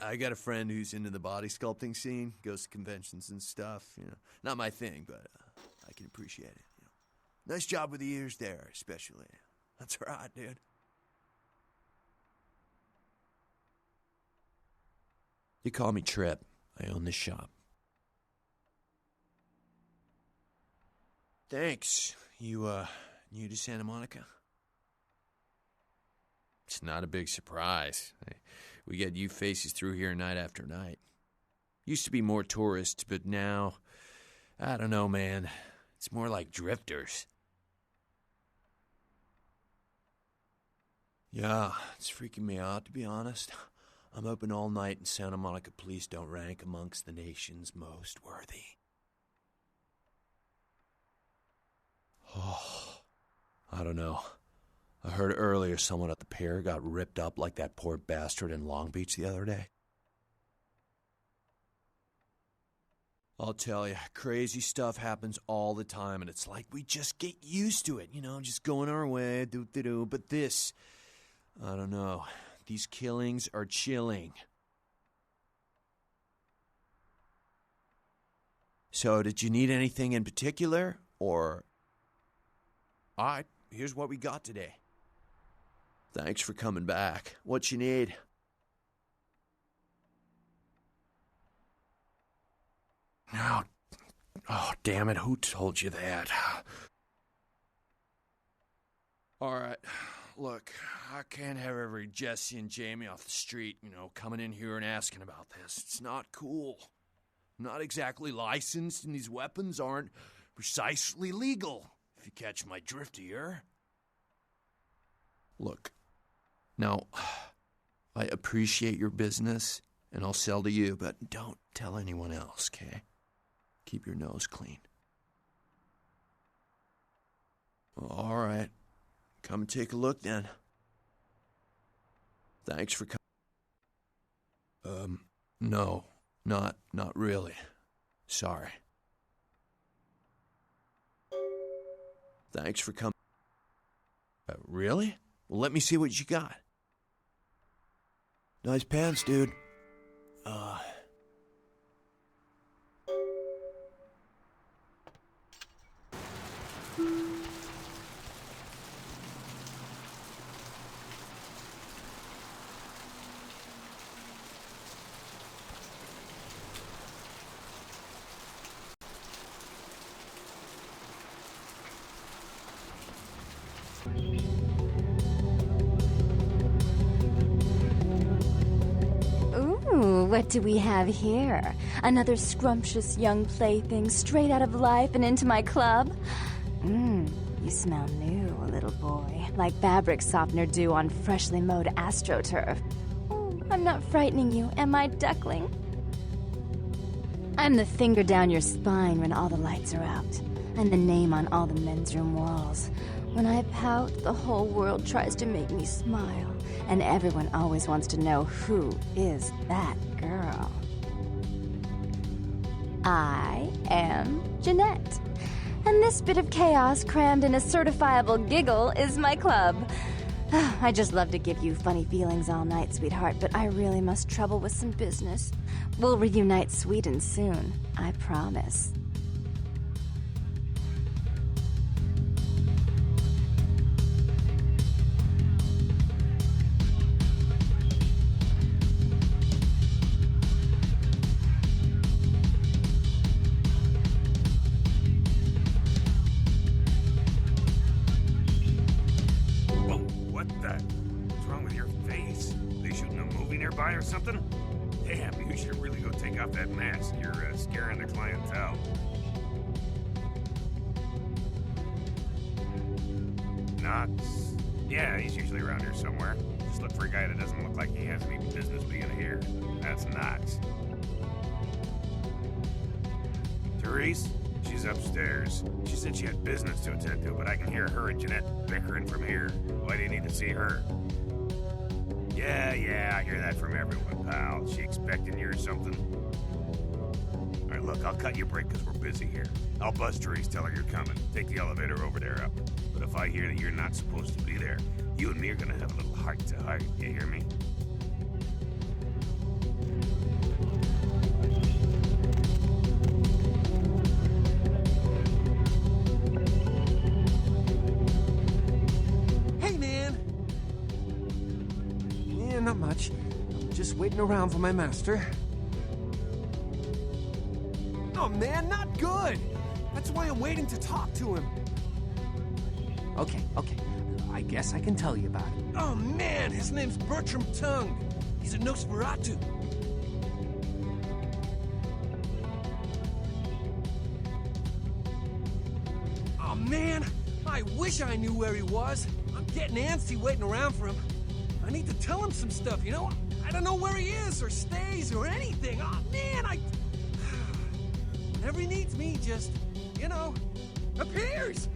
I got a friend who's into the body sculpting scene, goes to conventions and stuff. You know, not my thing, but I can appreciate it. You know, nice job with the ears there, especially. That's right, dude. You call me Trip. I own this shop. Thanks. You new to Santa Monica? It's not a big surprise. We get you faces through here night after night. Used to be more tourists, but now, I don't know, man. It's more like drifters. Yeah, it's freaking me out, to be honest. I'm open all night and Santa Monica police don't rank amongst the nation's most worthy. Oh, I don't know. I heard earlier someone at the Pier got ripped up like that poor bastard in Long Beach the other day. I'll tell you, crazy stuff happens all the time, and it's like we just get used to it, you know, just going our way, do-do-do. But this, I don't know, these killings are chilling. So, did you need anything in particular, or... All right, here's what we got today. Thanks for coming back. What you need? Oh, damn it, who told you that? All right, look, I can't have every Jesse and Jamie off the street, coming in here and asking about this. It's not cool. I'm not exactly licensed, and these weapons aren't precisely legal, if you catch my drift here. Look, now, I appreciate your business, and I'll sell to you, but don't tell anyone else, okay? Keep your nose clean. All right. Come and take a look, then. Thanks for coming. No, not really. Sorry. Thanks for coming. Really? Well, let me see what you got. Nice pants, dude. What do we have here? Another scrumptious young plaything straight out of life and into my club? You smell new, little boy. Like fabric softener dew on freshly mowed AstroTurf. I'm not frightening you, am I, duckling? I'm the finger down your spine when all the lights are out, and the name on all the men's room walls. When I pout, the whole world tries to make me smile, and everyone always wants to know who is that girl. I am Jeanette, and this bit of chaos crammed in a certifiable giggle is my club. I just love to give you funny feelings all night, sweetheart, but I really must trouble with some business. We'll reunite sweet and soon, I promise. Or something? Damn, you should really go take off that mask. You're scaring the clientele. Knox? Yeah, he's usually around here somewhere. Just look for a guy that doesn't look like he has any business being here. That's Knox. Therese? She's upstairs. She said she had business to attend to, but I can hear her and Jeanette bickering from here. Why do you need to see her? Yeah, I hear that from everyone, pal. She expecting you or something? All right, look, I'll cut you a break because we're busy here. I'll buzz Therese, tell her you're coming. Take the elevator over there up. But if I hear that you're not supposed to be there, you and me are gonna have a little heart-to-heart. You hear me? Not much. I'm just waiting around for my master. Oh man, not good! That's why I'm waiting to talk to him. Okay. I guess I can tell you about it. Oh man, his name's Bertram Tongue. He's a Nosferatu. Oh man, I wish I knew where he was. I'm getting antsy waiting around for him. I need to tell him some stuff, I don't know where he is, or stays, or anything. Oh, man, whenever he needs me, just, appears.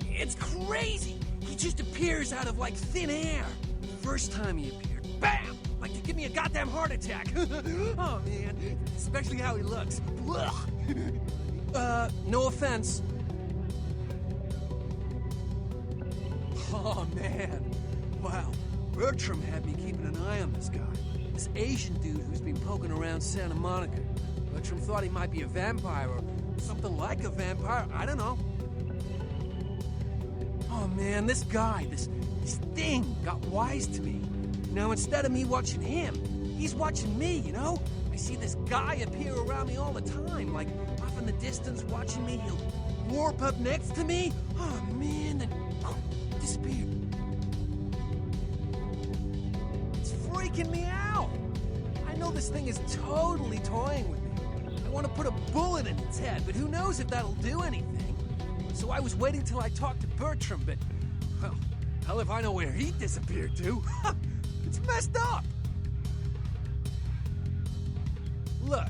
It's crazy. He just appears out of, thin air. The first time he appeared, bam! Like to give me a goddamn heart attack. Oh, man. Especially how he looks. No offense. Oh, man. Wow. Bertram had me keeping an eye on this guy. this Asian dude who's been poking around Santa Monica. Bertram thought he might be a vampire or something like a vampire. I don't know. Oh man, this guy, this thing got wise to me. Now instead of me watching him, he's watching me, you know? I see this guy appear around me all the time, like off in the distance watching me. He'll warp up next to me. Oh man, then disappear. It's freaking me out. I know this thing is totally toying with me. I want to put a bullet in its head, but who knows if that'll do anything. So I was waiting till I talked to Bertram, but, well, hell if I know where he disappeared to. It's messed up. Look,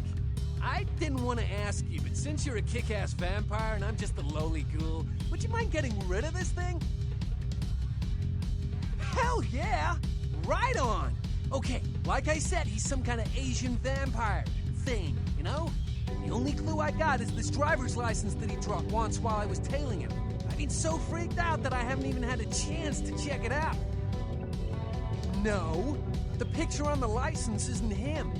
I didn't want to ask you, but since you're a kick-ass vampire and I'm just a lowly ghoul, would you mind getting rid of this thing? Hell yeah! Right on! Okay, like I said, he's some kind of Asian vampire thing, you know? The only clue I got is this driver's license that he dropped once while I was tailing him. I've been so freaked out that I haven't even had a chance to check it out. No, the picture on the license isn't him.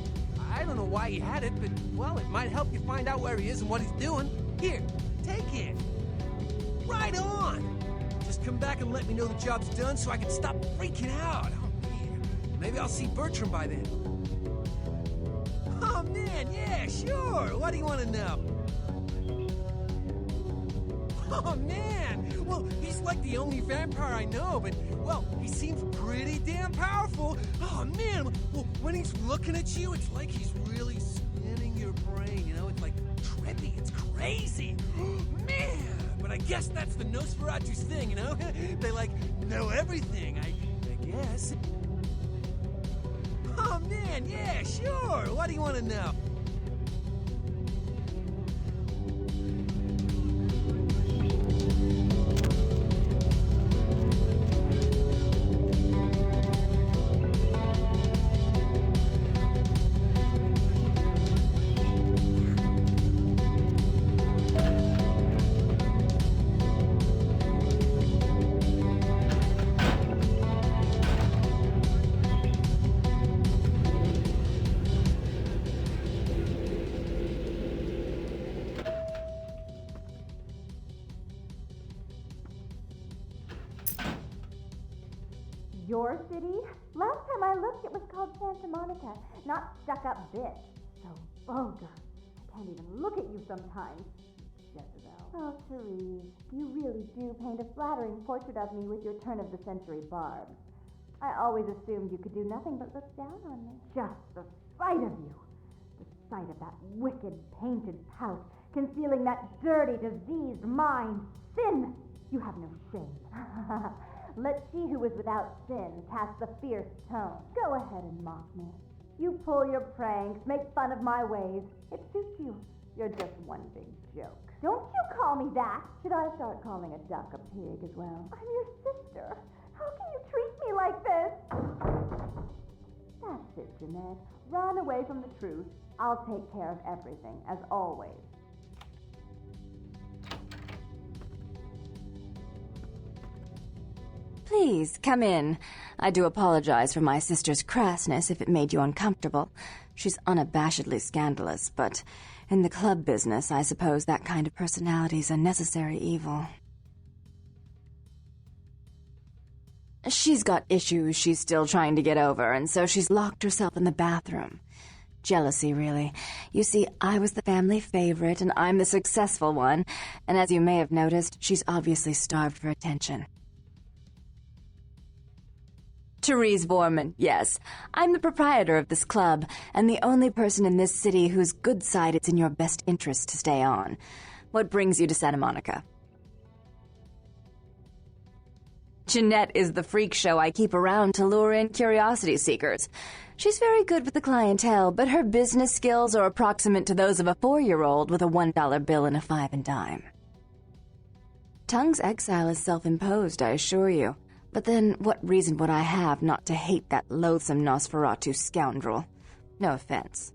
I don't know why he had it, but, well, it might help you find out where he is and what he's doing. Here, take it. Right on! Just come back and let me know the job's done so I can stop freaking out. Oh, man. Maybe I'll see Bertram by then. Oh, man, yeah, sure. What do you want to know? Oh, man. Well, he's like the only vampire I know, but, well, he seems pretty damn powerful. Oh, man. Well, when he's looking at you, it's like he's really spinning your brain, you know? It's like trippy. It's crazy. Man. But I guess that's the Nosferatu's thing, you know? They, like, know everything, I guess. Oh, man, yeah, sure. What do you want to know? Your city? Last time I looked, it was called Santa Monica, not stuck-up bitch. So vulgar. I can't even look at you sometimes. Jezebel. Oh, Therese, you really do paint a flattering portrait of me with your turn-of-the-century barbs. I always assumed you could do nothing but look down on me. Just the sight of you. The sight of that wicked painted pout, concealing that dirty, diseased mind. Sin! You have no shame. Let she who is without sin cast the fierce tone. Go ahead and mock me. You pull your pranks, make fun of my ways. It suits you. You're just one big joke. Don't you call me that! Should I start calling a duck a pig as well? I'm your sister. How can you treat me like this? That's it, Jeanette. Run away from the truth. I'll take care of everything, as always. Please, come in. I do apologize for my sister's crassness if it made you uncomfortable. She's unabashedly scandalous, but in the club business, I suppose that kind of personality's a necessary evil. She's got issues she's still trying to get over, and so she's locked herself in the bathroom. Jealousy, really. You see, I was the family favorite, and I'm the successful one, and as you may have noticed, she's obviously starved for attention. Therese Borman, yes. I'm the proprietor of this club, and the only person in this city whose good side it's in your best interest to stay on. What brings you to Santa Monica? Jeanette is the freak show I keep around to lure in curiosity seekers. She's very good with the clientele, but her business skills are approximate to those of a 4-year-old with a $1 bill and a 5 and dime. Tongue's exile is self-imposed, I assure you. But then, what reason would I have not to hate that loathsome Nosferatu scoundrel? No offense.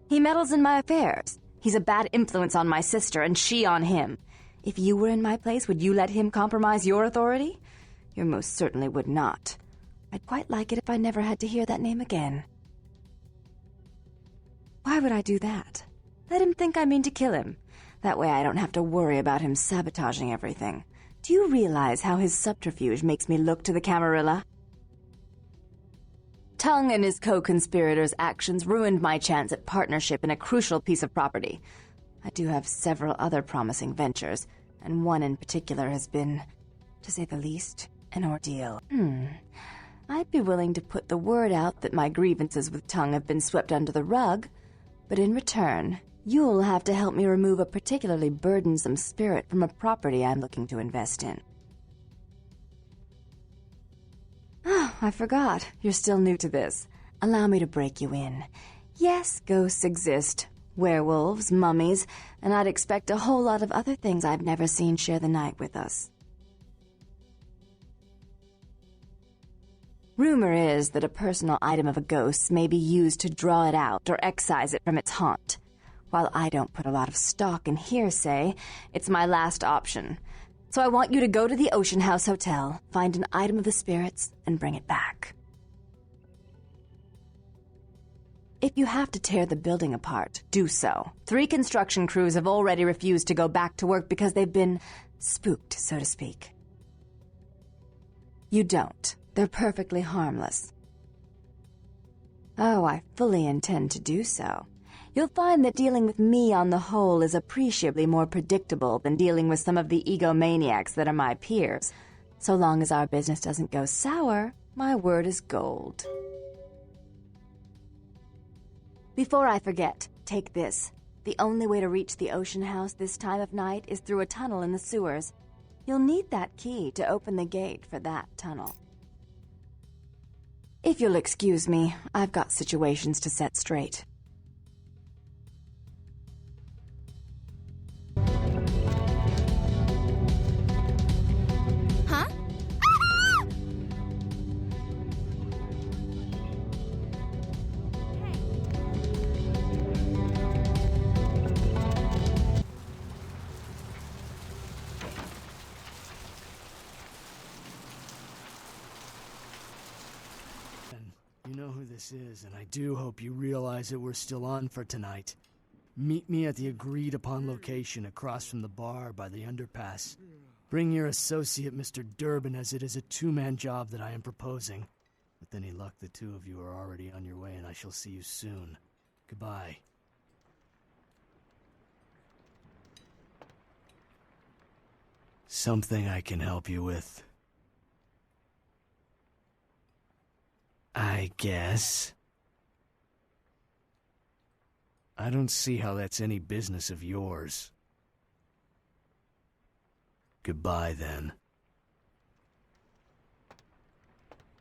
He meddles in my affairs. He's a bad influence on my sister, and she on him. If you were in my place, would you let him compromise your authority? You most certainly would not. I'd quite like it if I never had to hear that name again. Why would I do that? Let him think I mean to kill him. That way I don't have to worry about him sabotaging everything. Do you realize how his subterfuge makes me look to the Camarilla? Tongue and his co-conspirators' actions ruined my chance at partnership in a crucial piece of property. I do have several other promising ventures, and one in particular has been, to say the least, an ordeal. I'd be willing to put the word out that my grievances with Tongue have been swept under the rug, but in return, you'll have to help me remove a particularly burdensome spirit from a property I'm looking to invest in. Oh, I forgot. You're still new to this. Allow me to break you in. Yes, ghosts exist. Werewolves, mummies, and I'd expect a whole lot of other things I've never seen share the night with us. Rumor is that a personal item of a ghost may be used to draw it out or excise it from its haunt. While I don't put a lot of stock in hearsay, it's my last option. So I want you to go to the Ocean House Hotel, find an item of the spirits, and bring it back. If you have to tear the building apart, do so. 3 construction crews have already refused to go back to work because they've been spooked, so to speak. You don't. They're perfectly harmless. Oh, I fully intend to do so. You'll find that dealing with me on the whole is appreciably more predictable than dealing with some of the egomaniacs that are my peers. So long as our business doesn't go sour, my word is gold. Before I forget, take this. The only way to reach the Ocean House this time of night is through a tunnel in the sewers. You'll need that key to open the gate for that tunnel. If you'll excuse me, I've got situations to set straight. Huh? You know who this is, and I do hope you realize that we're still on for tonight. Meet me at the agreed-upon location across from the bar by the underpass. Bring your associate, Mr. Durbin, as it is a 2-man job that I am proposing. With any luck, the 2 of you are already on your way, and I shall see you soon. Goodbye. Something I can help you with, I guess. I don't see how that's any business of yours. Goodbye, then.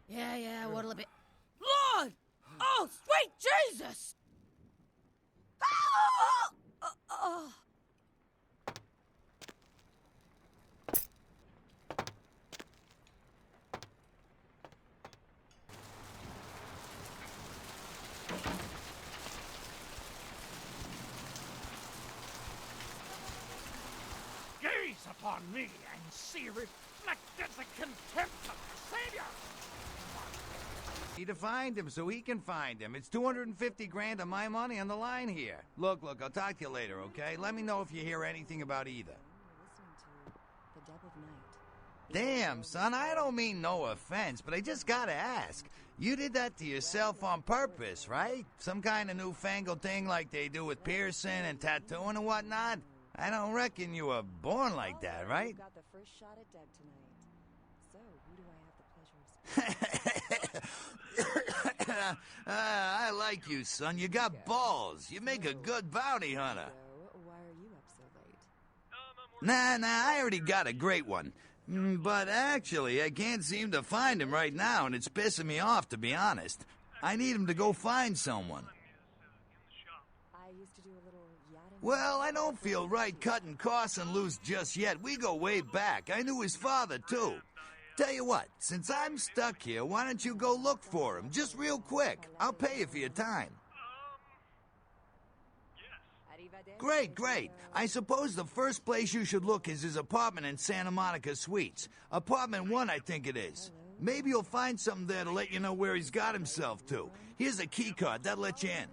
Yeah, what'll it be? Lord! Oh, sweet Jesus! Oh. Gaze upon me and see reflected the contempt of the Savior. Need to find him so he can find him. It's 250 grand of my money on the line here. Look, I'll talk to you later, okay? Let me know if you hear anything about either. Damn, son, I don't mean no offense, but I just gotta ask. You did that to yourself on purpose, right? Some kind of newfangled thing like they do with piercing and tattooing and whatnot? I don't reckon you were born like that, right? Got the first shot at Deb tonight. So, who do I have the pleasure of speaking? I like you, son. You got balls. You make a good bounty hunter. Why are you up so late? Nah, I already got a great one. But actually, I can't seem to find him right now, and it's pissing me off, to be honest. I need him to go find someone. I used to do a little yachting. Well, I don't feel right cutting Carson loose just yet. We go way back. I knew his father, too. Tell you what, since I'm stuck here, why don't you go look for him, just real quick? I'll pay you for your time. Great. I suppose the first place you should look is his apartment in Santa Monica Suites. Apartment 1, I think it is. Maybe you'll find something there to let you know where he's got himself to. Here's a key card, that'll let you in.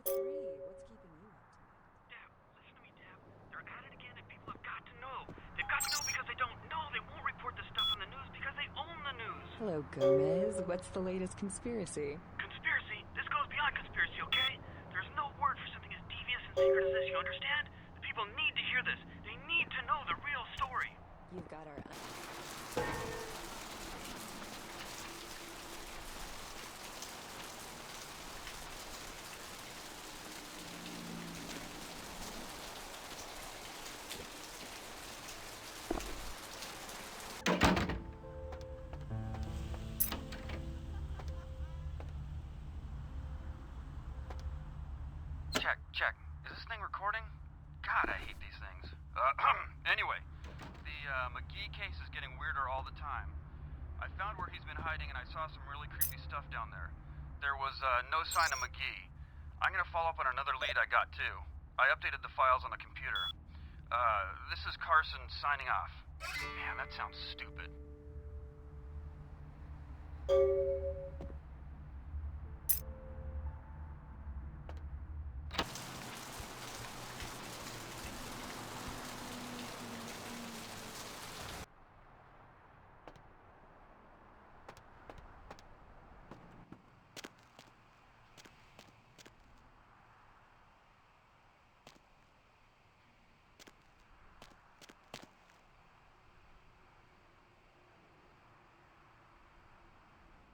Hello, Gomez. What's the latest conspiracy? Conspiracy? This goes beyond conspiracy, okay? There's no word for something as devious and secret as this, you understand? The people need to hear this. They need to know the real story. You've got our... Check. Is this thing recording? God, I hate these things. Anyway, the McGee case is getting weirder all the time. I found where he's been hiding and I saw some really creepy stuff down there. There was no sign of McGee. I'm gonna follow up on another lead I got too. I updated the files on the computer. This is Carson signing off. Man, that sounds stupid.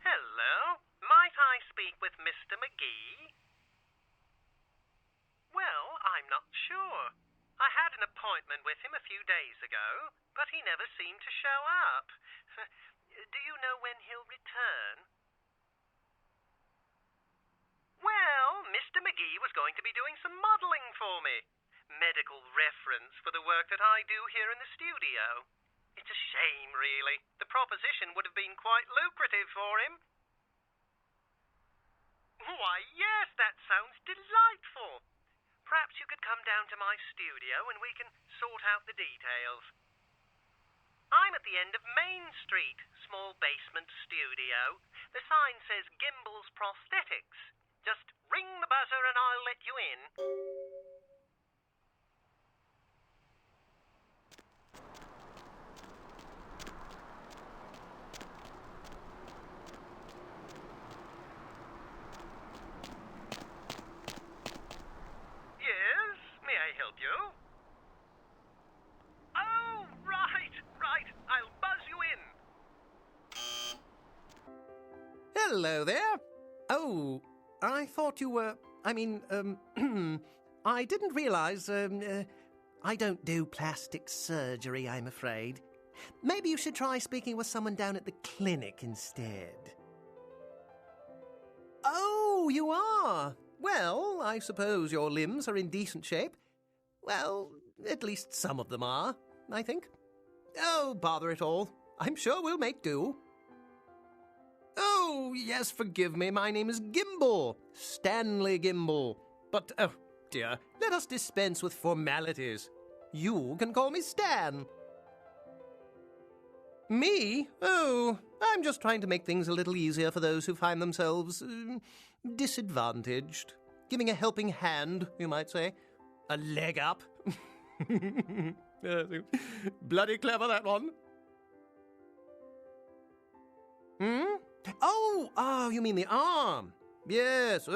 Hello? Might I speak with Mr. McGee? Well, I'm not sure. I had an appointment with him a few days ago, but he never seemed to show up. Do you know when he'll return? Well, Mr. McGee was going to be doing some modeling for me. Medical reference for the work that I do here in the studio. It's a shame, really. The proposition would have been quite lucrative for him. Why, yes, that sounds delightful. Perhaps you could come down to my studio and we can sort out the details. I'm at the end of Main Street, small basement studio. The sign says Gimble's Prosthetics. Just ring the buzzer and I'll let you in. Yes, may I help you? Oh, right. I'll buzz you in. Hello there. Oh, I thought you were... I didn't realize, I don't do plastic surgery, I'm afraid. Maybe you should try speaking with someone down at the clinic instead. Oh, you are? Well, I suppose your limbs are in decent shape. Well, at least some of them are, I think. Oh, bother it all. I'm sure we'll make do. Oh, yes, forgive me. My name is Gimble. Stanley Gimble. But, oh, dear, let us dispense with formalities. You can call me Stan. Me? Oh, I'm just trying to make things a little easier for those who find themselves disadvantaged. Giving a helping hand, you might say. A leg up. Bloody clever, that one. Oh, you mean the arm. Yes,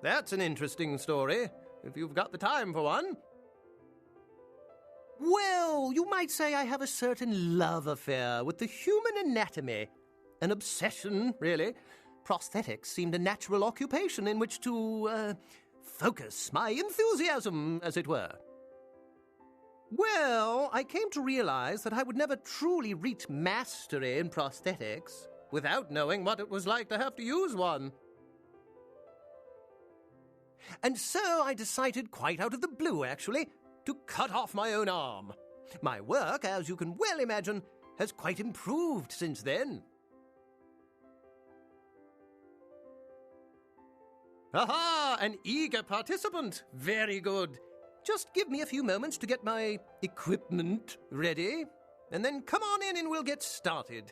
that's an interesting story, if you've got the time for one. Well, you might say I have a certain love affair with the human anatomy. An obsession, really. Prosthetics seemed a natural occupation in which to, focus my enthusiasm, as it were. Well, I came to realize that I would never truly reach mastery in prosthetics without knowing what it was like to have to use one. And so I decided, quite out of the blue actually, to cut off my own arm. My work, as you can well imagine, has quite improved since then. Aha! An eager participant. Very good. Just give me a few moments to get my equipment ready, and then come on in and we'll get started.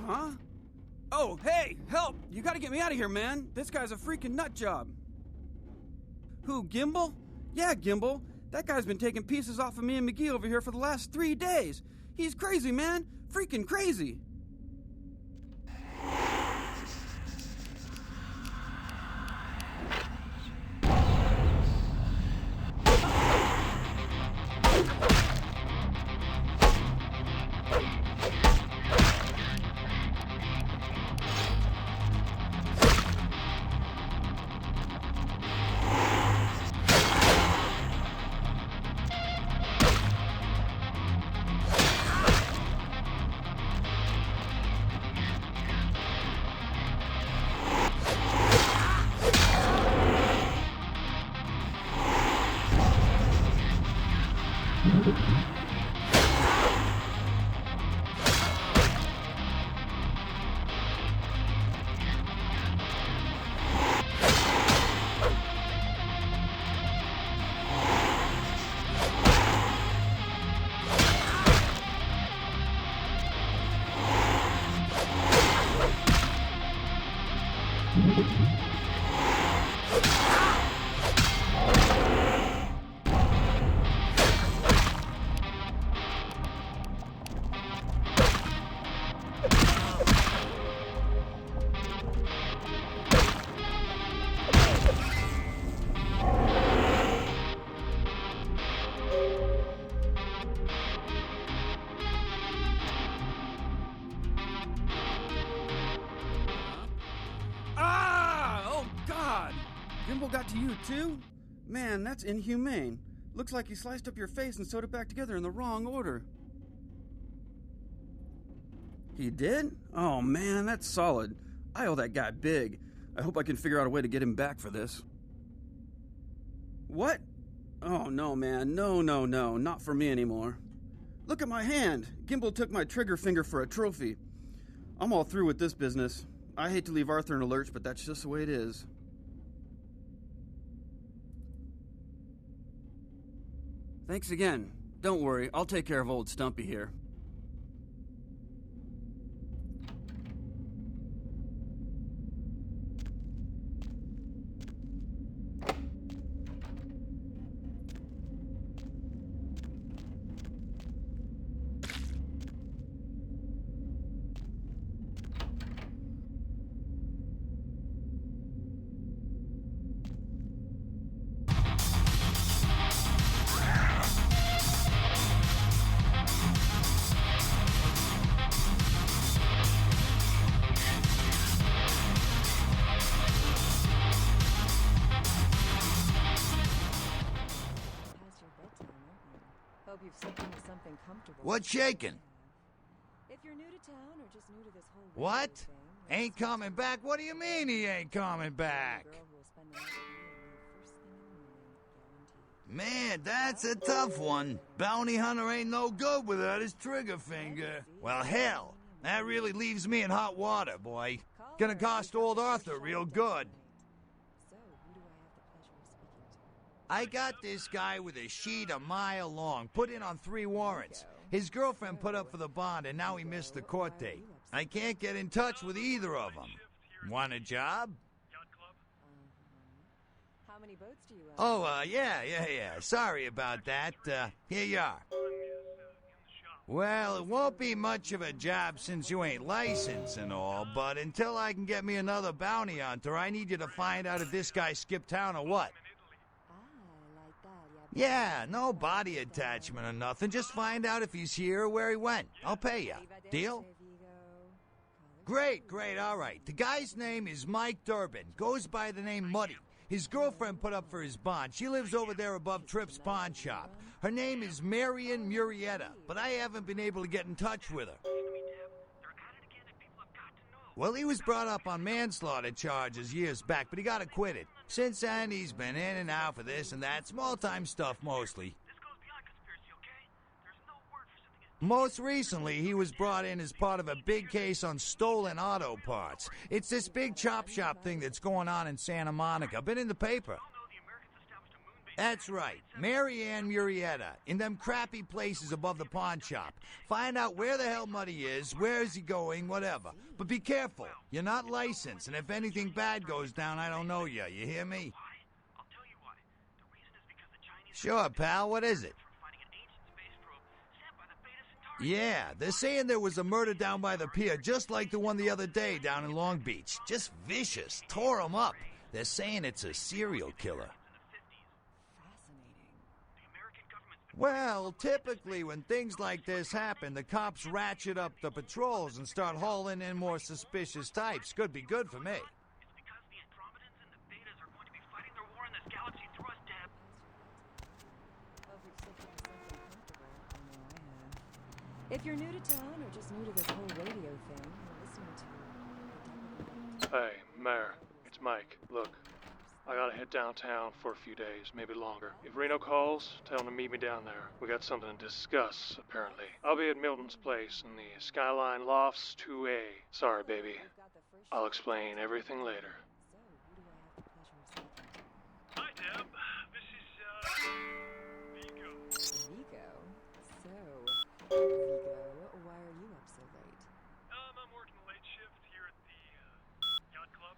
Huh? Oh, hey, help! You gotta get me out of here, man. This guy's a freaking nut job. Who, Gimble? Yeah, Gimble. That guy's been taking pieces off of me and McGee over here for the last 3 days. He's crazy, man. Freaking crazy. Gimble got to you, too? Man, that's inhumane. Looks like he sliced up your face and sewed it back together in the wrong order. He did? Oh, man, that's solid. I owe that guy big. I hope I can figure out a way to get him back for this. What? Oh, no, man. No, not for me anymore. Look at my hand. Gimble took my trigger finger for a trophy. I'm all through with this business. I hate to leave Arthur in a lurch, but that's just the way it is. Thanks again. Don't worry, I'll take care of old Stumpy here. What's shaking? If you're new to town or just new to this whole What? thing, Ain't coming back? What do you mean he ain't coming back? Man, that's a tough one. Bounty hunter ain't no good without his trigger finger. Well, hell, that really leaves me in hot water, boy. Gonna cost old Arthur real good. I got this guy with a sheet a mile long, put in on 3 warrants. His girlfriend put up for the bond, and now he missed the court date. I can't get in touch with either of them. Want a job? How many boats do you own? Oh, yeah. Sorry about that. Here you are. Well, it won't be much of a job since you ain't licensed and all, but until I can get me another bounty hunter, I need you to find out if this guy skipped town or what. Yeah, no body attachment or nothing. Just find out if he's here or where he went. I'll pay you. Deal? Great, all right. The guy's name is Mike Durbin. Goes by the name Muddy. His girlfriend put up for his bond. She lives over there above Tripp's Pawnshop. Her name is Marion Murrieta, but I haven't been able to get in touch with her. Well, he was brought up on manslaughter charges years back, but he got acquitted. Since then, he's been in and out for this and that, small-time stuff mostly. Most recently, he was brought in as part of a big case on stolen auto parts. It's this big chop shop thing that's going on in Santa Monica. Been in the paper. That's right, Marianne Murrieta, in them crappy places above the pawn shop. Find out where the hell Muddy is, where is he going, whatever. But be careful, you're not licensed, and if anything bad goes down, I don't know you hear me? Sure, pal, what is it? Yeah, they're saying there was a murder down by the pier, just like the one the other day down in Long Beach. Just vicious, tore 'em up. They're saying it's a serial killer. Well, typically when things like this happen, the cops ratchet up the patrols and start hauling in more suspicious types. Could be good for me. If you're new to town or just new to this whole radio thing, you're listening to... Hey, Mayor, it's Mike. Look, I gotta head downtown for a few days, maybe longer. If Reno calls, tell him to meet me down there. We got something to discuss, apparently. I'll be at Milton's place in the Skyline Lofts 2A. Sorry, baby. I'll explain everything later. Hi, Deb. This is, Vigo. Vigo? So, Vigo, why are you up so late? I'm working the late shift here at the, yacht club.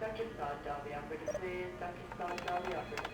Surfside Diner operator, please. Surfside Diner operator.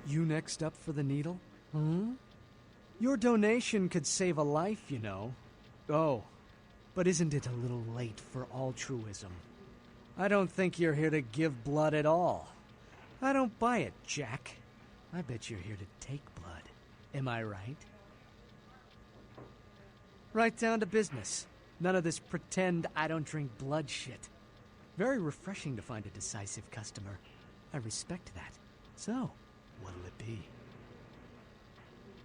You next up for the needle? Your donation could save a life, you know. Oh, but isn't it a little late for altruism? I don't think you're here to give blood at all. I don't buy it, Jack. I bet you're here to take blood. Am I right? Right down to business. None of this pretend I don't drink blood shit. Very refreshing to find a decisive customer. I respect that. So, what'll it be?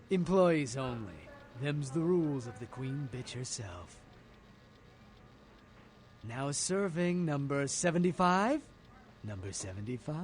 Employees only. Them's the rules of the queen bitch herself. Now serving number 75? Number 75.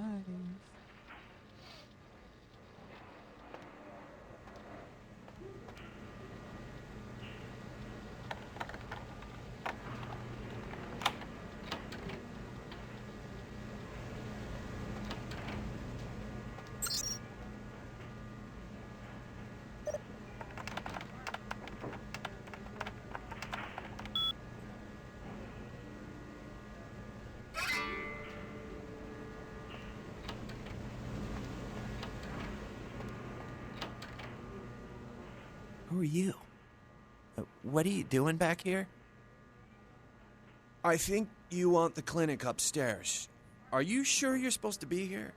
Who are you? What are you doing back here? I think you want the clinic upstairs. Are you sure you're supposed to be here?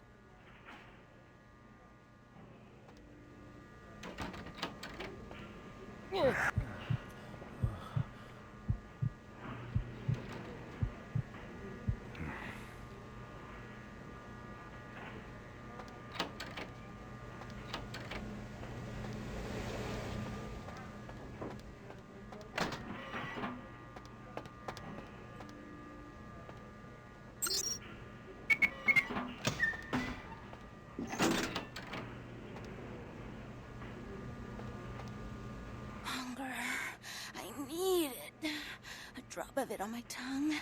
Drop of it on my tongue,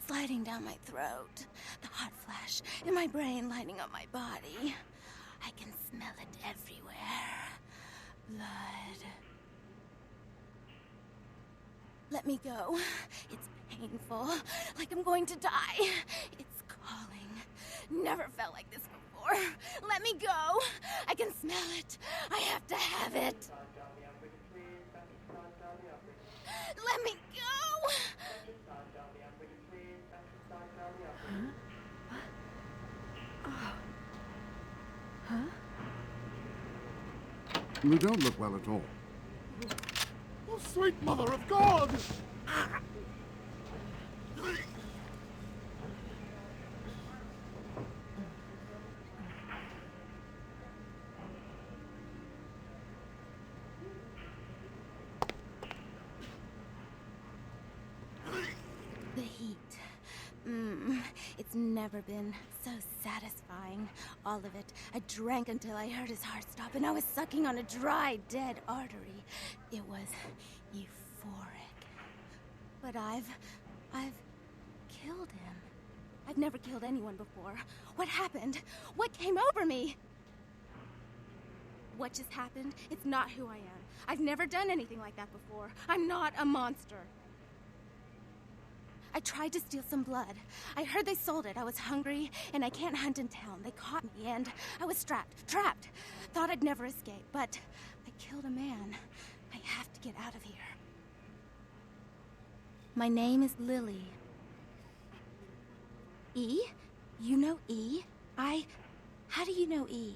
sliding down my throat. The hot flash in my brain lighting up my body. I can smell it everywhere. Blood. Let me go. It's painful, like I'm going to die. It's calling. Never felt like this before. Let me go. I can smell it. I have to have it. Let me go! Huh? You don't look well at all. Oh, sweet mother of God! The heat. It's never been so satisfying. All of it. I drank until I heard his heart stop, and I was sucking on a dry, dead artery. It was euphoric. But I've killed him. I've never killed anyone before. What happened? What came over me? What just happened? It's not who I am. I've never done anything like that before. I'm not a monster. I tried to steal some blood. I heard they sold it. I was hungry, and I can't hunt in town. They caught me, and I was trapped. Thought I'd never escape, but I killed a man. I have to get out of here. My name is Lily. E? You know E? How do you know E?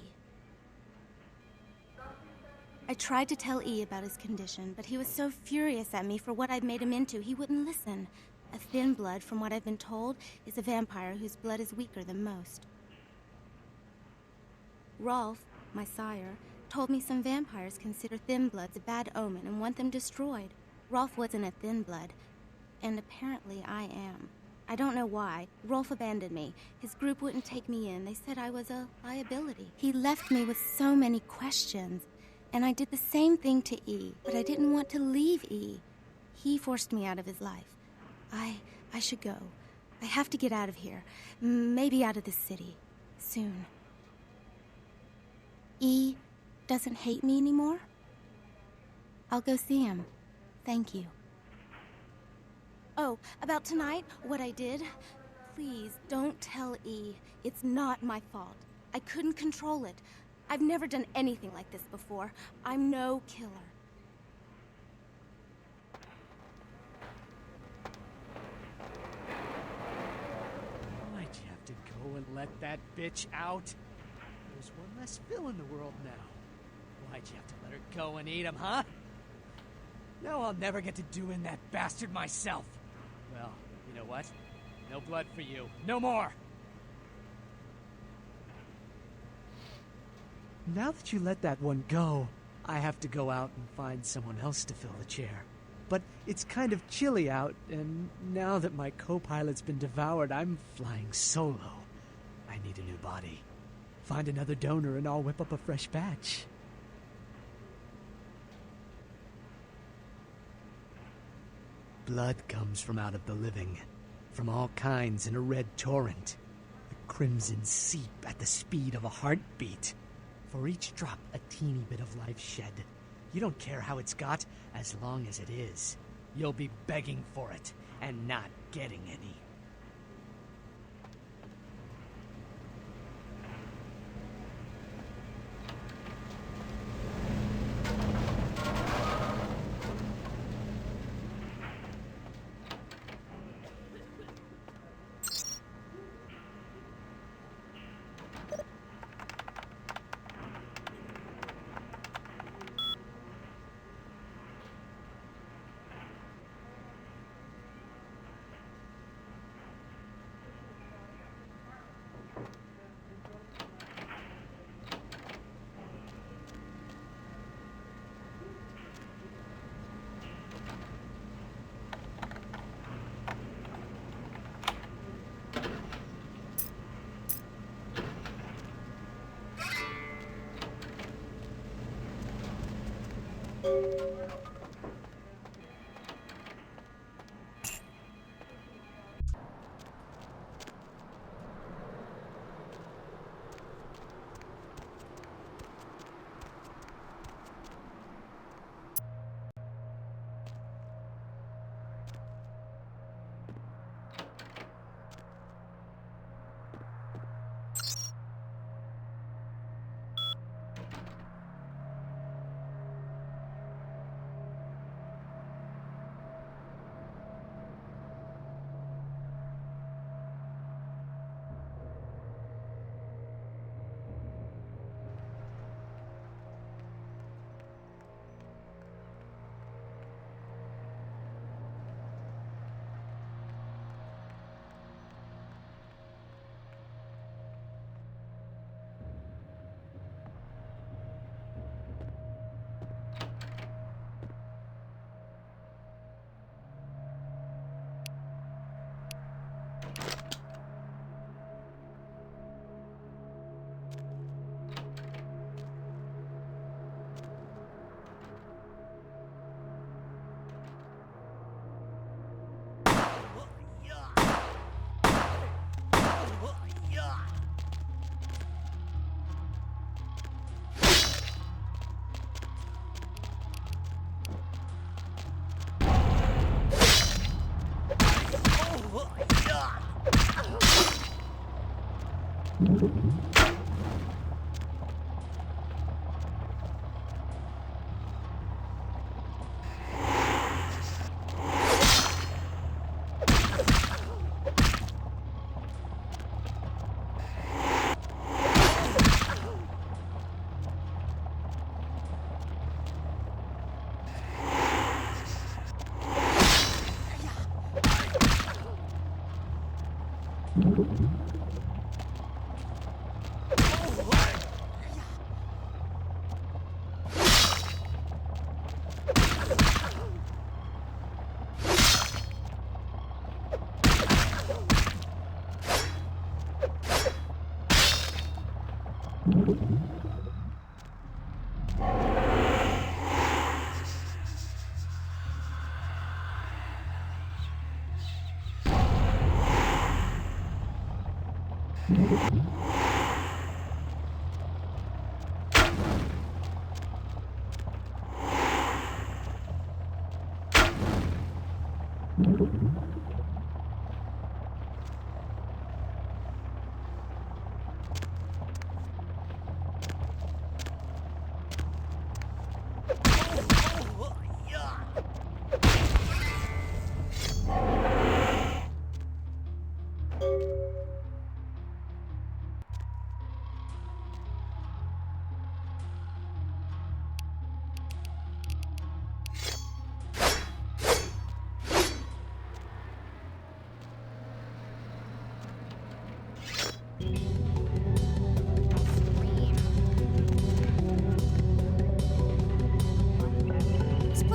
I tried to tell E about his condition, but he was so furious at me for what I'd made him into, he wouldn't listen. A thin blood, from what I've been told, is a vampire whose blood is weaker than most. Rolf, my sire, told me some vampires consider thin bloods a bad omen and want them destroyed. Rolf wasn't a thin blood, and apparently I am. I don't know why. Rolf abandoned me. His group wouldn't take me in. They said I was a liability. He left me with so many questions, and I did the same thing to E, but I didn't want to leave E. He forced me out of his life. I should go. I have to get out of here. Maybe out of this city. Soon. E doesn't hate me anymore? I'll go see him. Thank you. Oh, about tonight, what I did? Please, don't tell E. It's not my fault. I couldn't control it. I've never done anything like this before. I'm no killer. And let that bitch out. There's one less Phil in the world now. Why'd you have to let her go and eat him, huh? Now I'll never get to doing that bastard myself. Well, you know what? No blood for you. No more! Now that you let that one go, I have to go out and find someone else to fill the chair. But it's kind of chilly out, and now that my co-pilot's been devoured, I'm flying solo. I need a new body. Find another donor and I'll whip up a fresh batch. Blood comes from out of the living, from all kinds in a red torrent. The crimson seep at the speed of a heartbeat. For each drop, a teeny bit of life shed. You don't care how it's got, as long as it is. You'll be begging for it, and not getting any.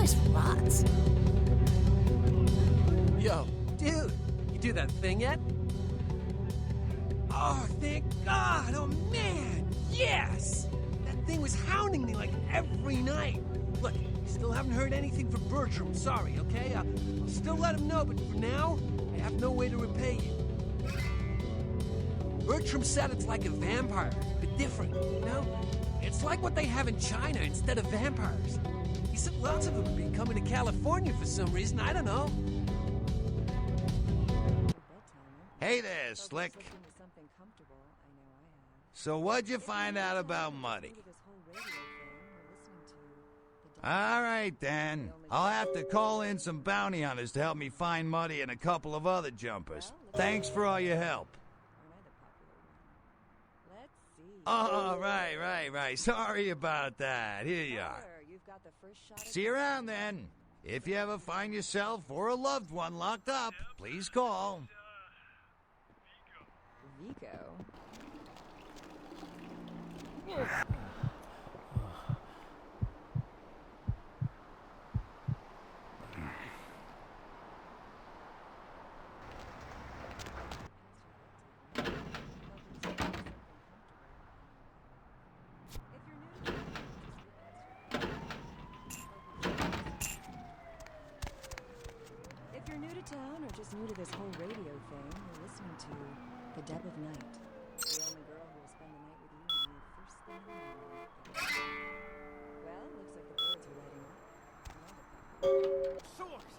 place rots. Yo, dude, you do that thing yet? Oh, thank God! Oh, man! Yes! That thing was hounding me like every night. Look, still haven't heard anything from Bertram. Sorry, okay? I'll still let him know, but for now, I have no way to repay you. Bertram said it's like a vampire, but different, you know? It's like what they have in China instead of vampires. He said lots of them have been coming to California for some reason, I don't know. Hey there, Slick. So what'd you find out about Muddy? All right, then. I'll have to call in some bounty hunters to help me find Muddy and a couple of other jumpers. Thanks for all your help. Oh, right. Sorry about that. Here you are. See you around, then. If you ever find yourself or a loved one locked up, please call. Vico? If you're new to town or just new to this whole radio thing, you're listening to The Dead of Night. The only girl who will spend the night with you and you first thing in the morning. Well, looks like the birds are lighting up. Source!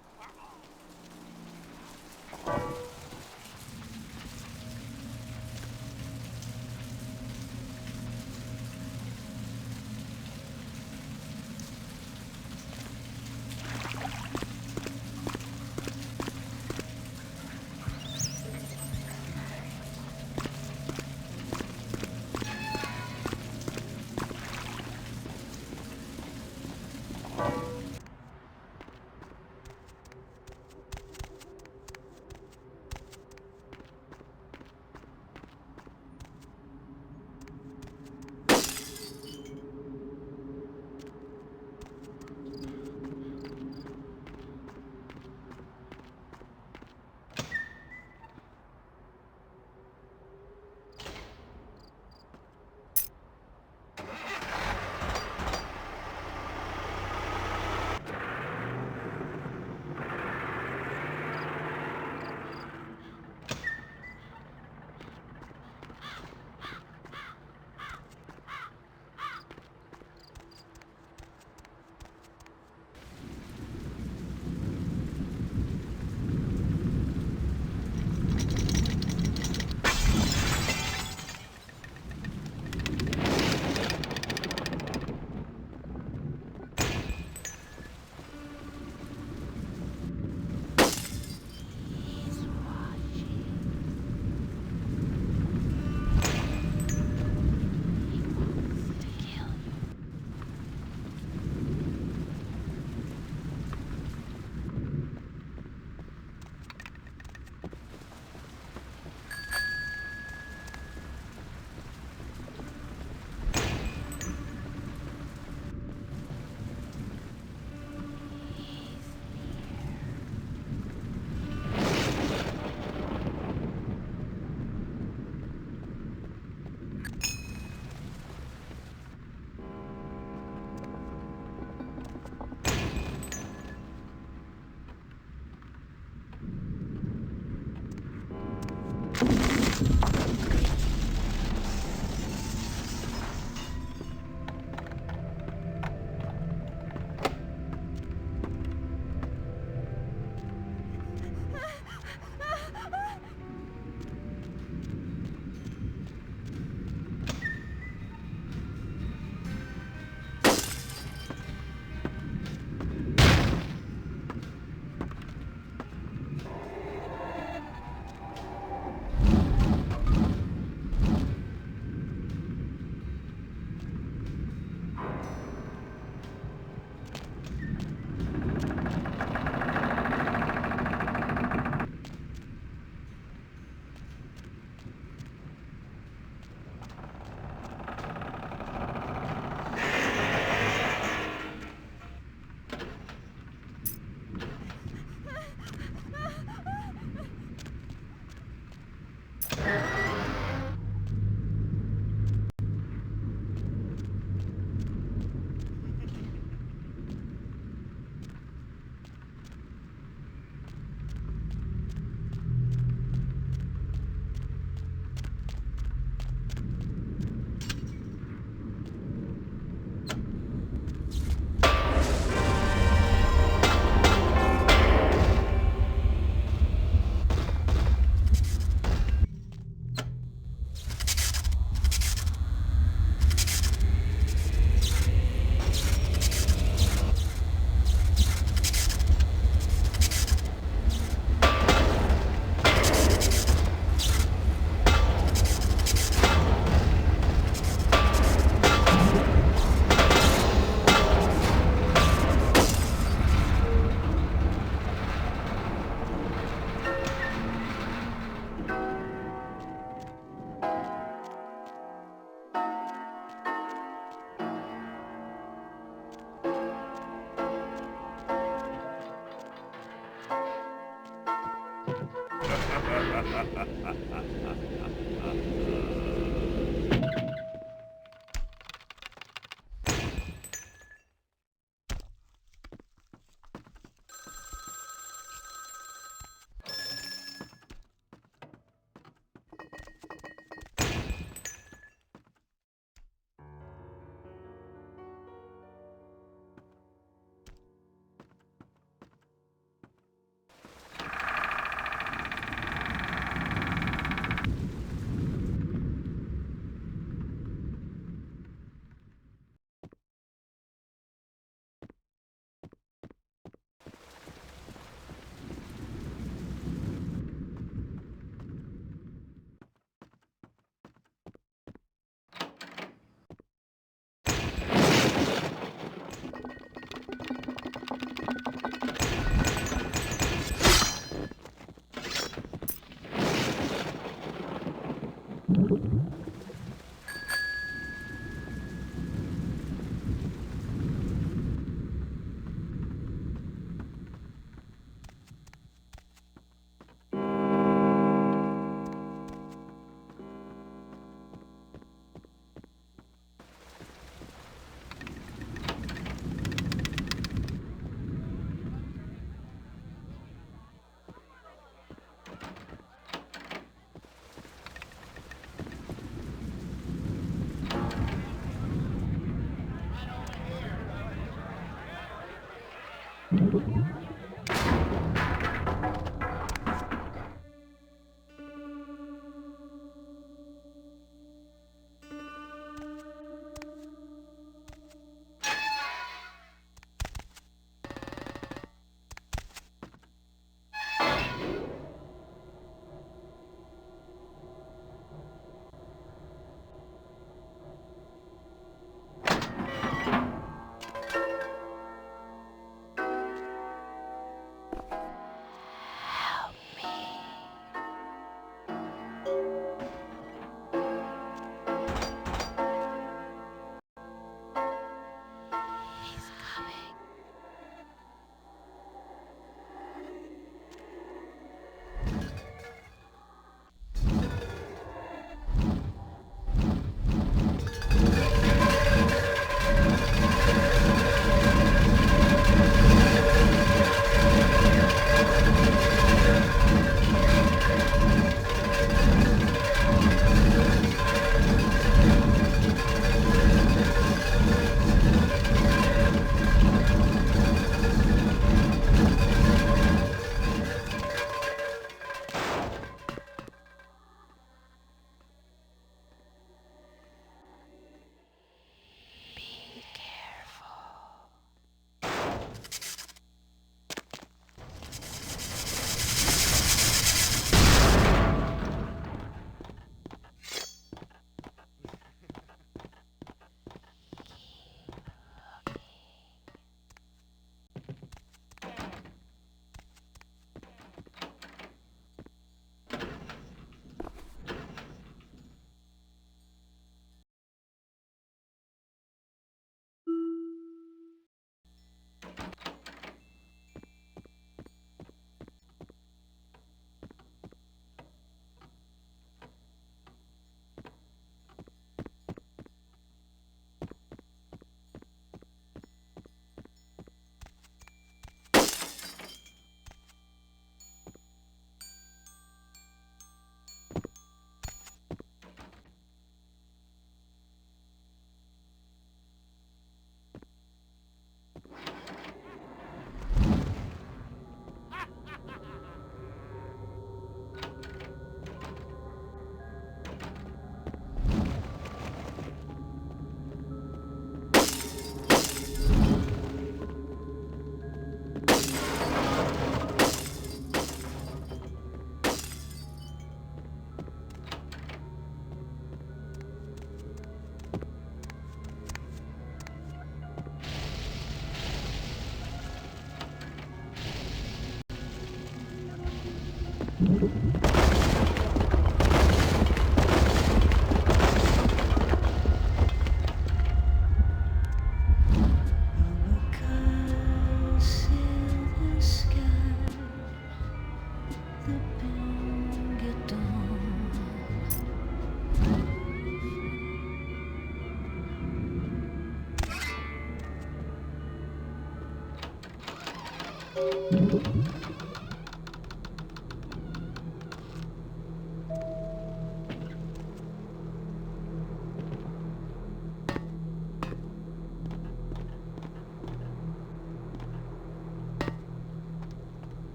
The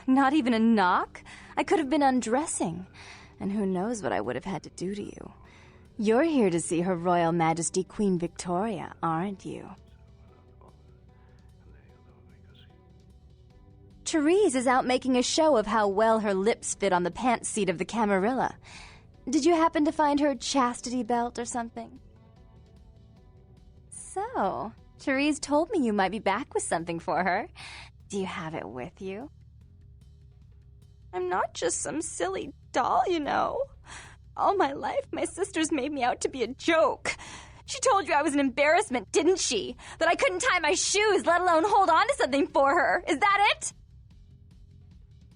Not even a knock? I could have been undressing. And who knows what I would have had to do to you. You're here to see Her Royal Majesty Queen Victoria, aren't you? Therese is out making a show of how well her lips fit on the pants seat of the Camarilla. Did you happen to find her chastity belt or something? So, Therese told me you might be back with something for her. Do you have it with you? I'm not just some silly doll, you know. All my life, my sisters made me out to be a joke. She told you I was an embarrassment, didn't she? That I couldn't tie my shoes, let alone hold on to something for her. Is that it?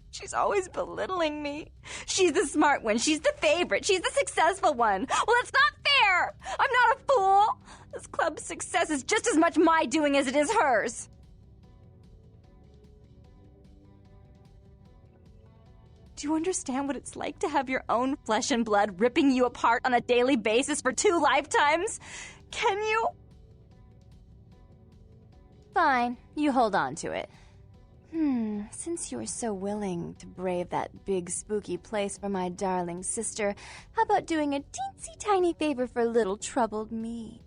She's always belittling me. She's the smart one. She's the favorite. She's the successful one. Well, it's not fair. I'm not a fool. This club's success is just as much my doing as it is hers. Do you understand what it's like to have your own flesh and blood ripping you apart on a daily basis for 2 lifetimes? Can you? Fine, you hold on to it. Since you're so willing to brave that big spooky place for my darling sister, how about doing a teensy tiny favor for little troubled me?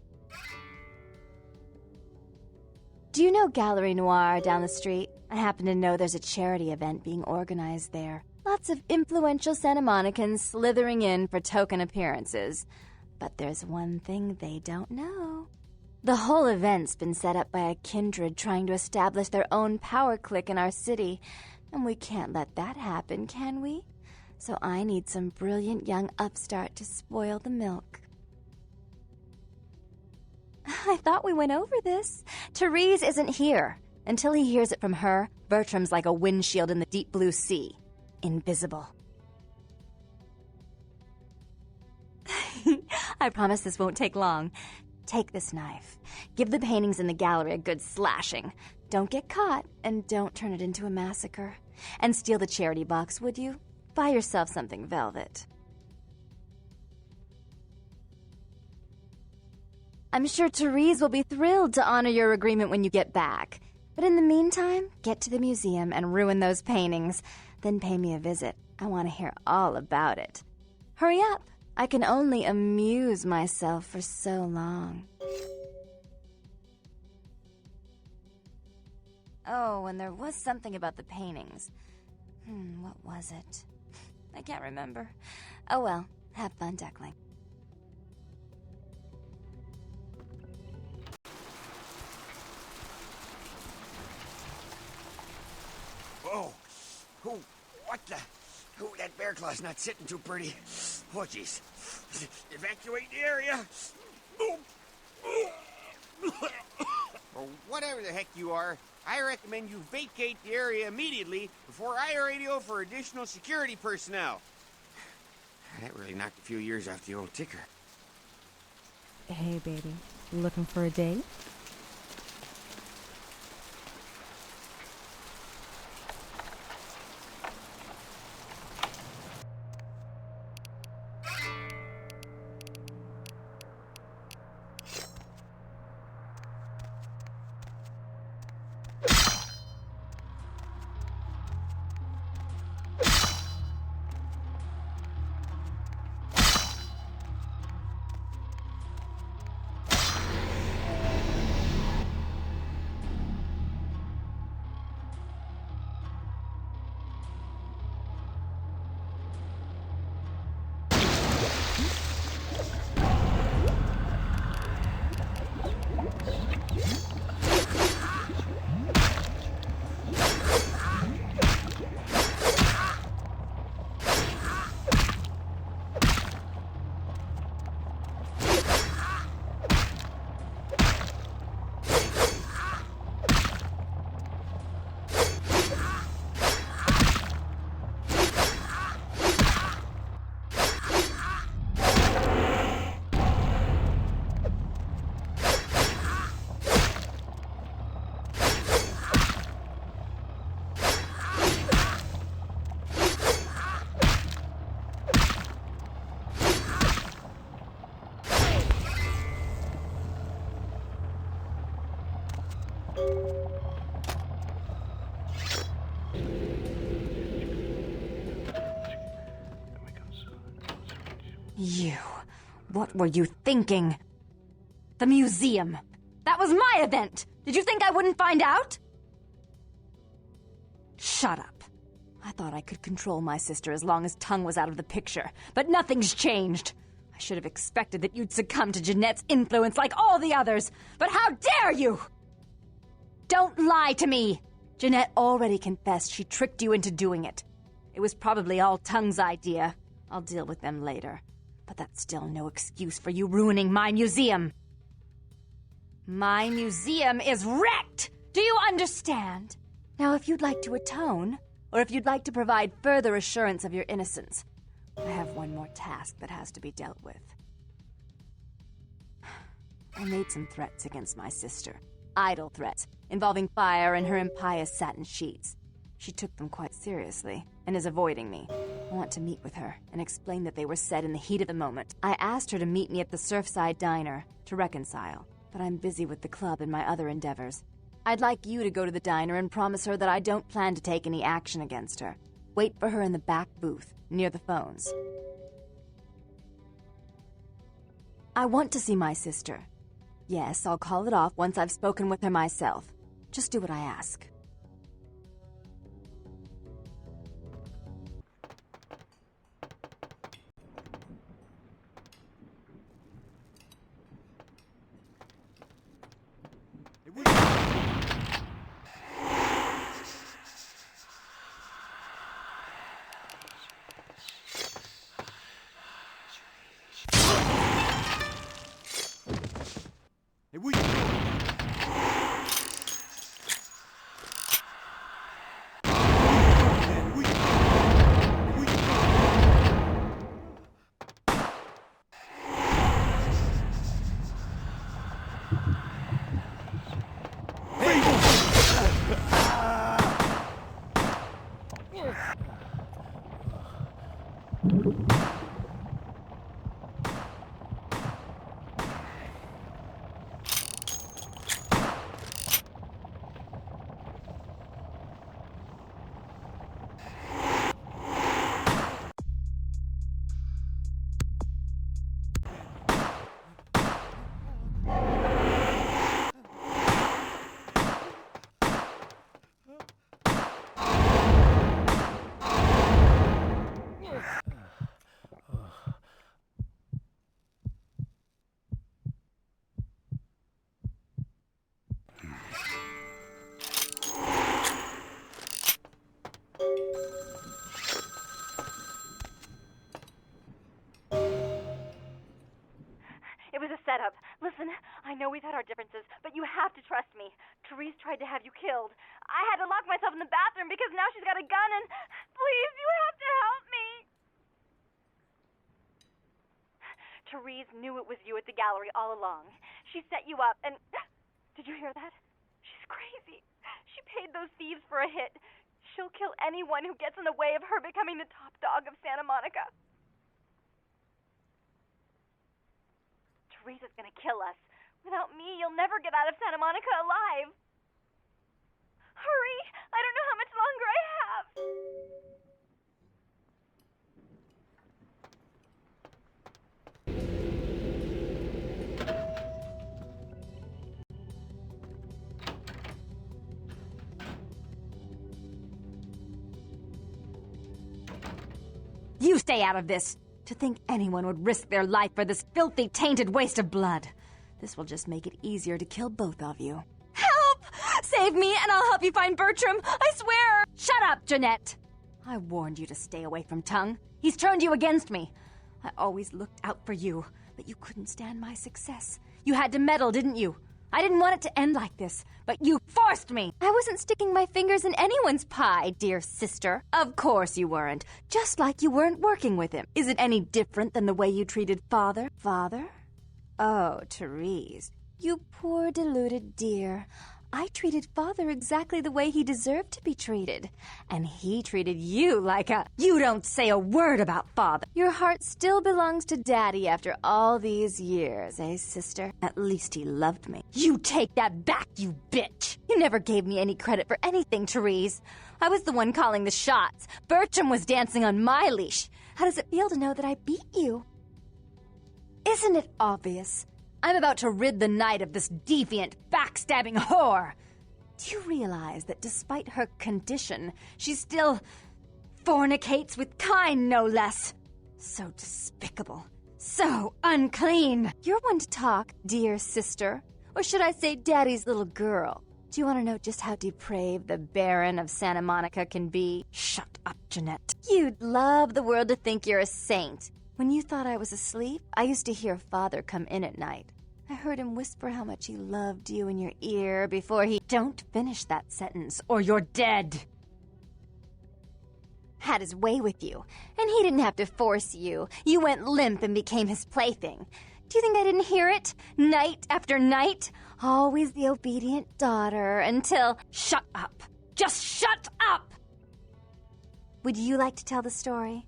Do you know Gallery Noir down the street? I happen to know there's a charity event being organized there. Lots of influential Santa Monicans slithering in for token appearances. But there's one thing they don't know. The whole event's been set up by a kindred trying to establish their own power clique in our city, and we can't let that happen, can we? So I need some brilliant young upstart to spoil the milk. I thought we went over this. Therese isn't here. Until he hears it from her, Bertram's like a windshield in the deep blue sea. Invisible. I promise this won't take long. Take this knife. Give the paintings in the gallery a good slashing. Don't get caught, and don't turn it into a massacre. And steal the charity box, would you? Buy yourself something velvet. I'm sure Therese will be thrilled to honor your agreement when you get back. But in the meantime, get to the museum and ruin those paintings. Then pay me a visit. I want to hear all about it. Hurry up. I can only amuse myself for so long. Oh, and there was something about the paintings. What was it? I can't remember. Oh well, have fun, duckling. Whoa. Oh, what the? Oh, that bear claw's not sitting too pretty. Oh, jeez. Evacuate the area. Or whatever the heck you are, I recommend you vacate the area immediately before I radio for additional security personnel. That really knocked a few years off the old ticker. Hey, baby. You looking for a date? You. What were you thinking? The museum. That was my event! Did you think I wouldn't find out? Shut up. I thought I could control my sister as long as Tongue was out of the picture, but nothing's changed. I should have expected that you'd succumb to Jeanette's influence like all the others, but how dare you! Don't lie to me! Jeanette already confessed she tricked you into doing it. It was probably all Tongue's idea. I'll deal with them later. But that's still no excuse for you ruining my museum. My museum is wrecked! Do you understand? Now, if you'd like to atone, or if you'd like to provide further assurance of your innocence, I have one more task that has to be dealt with. I made some threats against my sister. Idle threats, involving fire and her impious satin sheets. She took them quite seriously, and is avoiding me. I want to meet with her, and explain that they were said in the heat of the moment. I asked her to meet me at the Surfside Diner, to reconcile, but I'm busy with the club and my other endeavors. I'd like you to go to the diner and promise her that I don't plan to take any action against her. Wait for her in the back booth, near the phones. I want to see my sister. Yes, I'll call it off once I've spoken with her myself. Just do what I ask. Setup. Listen, I know we've had our differences, but you have to trust me. Therese tried to have you killed. I had to lock myself in the bathroom because now she's got a gun and... Please, you have to help me! Therese knew it was you at the gallery all along. She set you up and... Did you hear that? She's crazy. She paid those thieves for a hit. She'll kill anyone who gets in the way of her becoming the top dog of Santa Monica. Teresa's gonna kill us. Without me, you'll never get out of Santa Monica alive. Hurry! I don't know how much longer I have. You stay out of this! To think anyone would risk their life for this filthy, tainted waste of blood. This will just make it easier to kill both of you. Help! Save me and I'll help you find Bertram, I swear! Shut up, Jeanette! I warned you to stay away from Tongue. He's turned you against me. I always looked out for you, but you couldn't stand my success. You had to meddle, didn't you? I didn't want it to end like this, but you forced me! I wasn't sticking my fingers in anyone's pie, dear sister. Of course you weren't. Just like you weren't working with him. Is it any different than the way you treated Father? Father? Oh, Therese. You poor deluded dear. I treated Father exactly the way he deserved to be treated. And he treated you like a... You don't say a word about Father. Your heart still belongs to Daddy after all these years, eh, sister? At least he loved me. You take that back, you bitch! You never gave me any credit for anything, Therese. I was the one calling the shots. Bertram was dancing on my leash. How does it feel to know that I beat you? Isn't it obvious? I'm about to rid the night of this deviant, backstabbing whore. Do you realize that despite her condition, she still fornicates with kind, no less? So despicable. So unclean. You're one to talk, dear sister. Or should I say daddy's little girl? Do you want to know just how depraved the Baron of Santa Monica can be? Shut up, Jeanette. You'd love the world to think you're a saint. When you thought I was asleep, I used to hear Father come in at night. I heard him whisper how much he loved you in your ear before he... Don't finish that sentence, or you're dead. Had his way with you, and he didn't have to force you. You went limp and became his plaything. Do you think I didn't hear it? Night after night? Always the obedient daughter until... Shut up. Just shut up! Would you like to tell the story?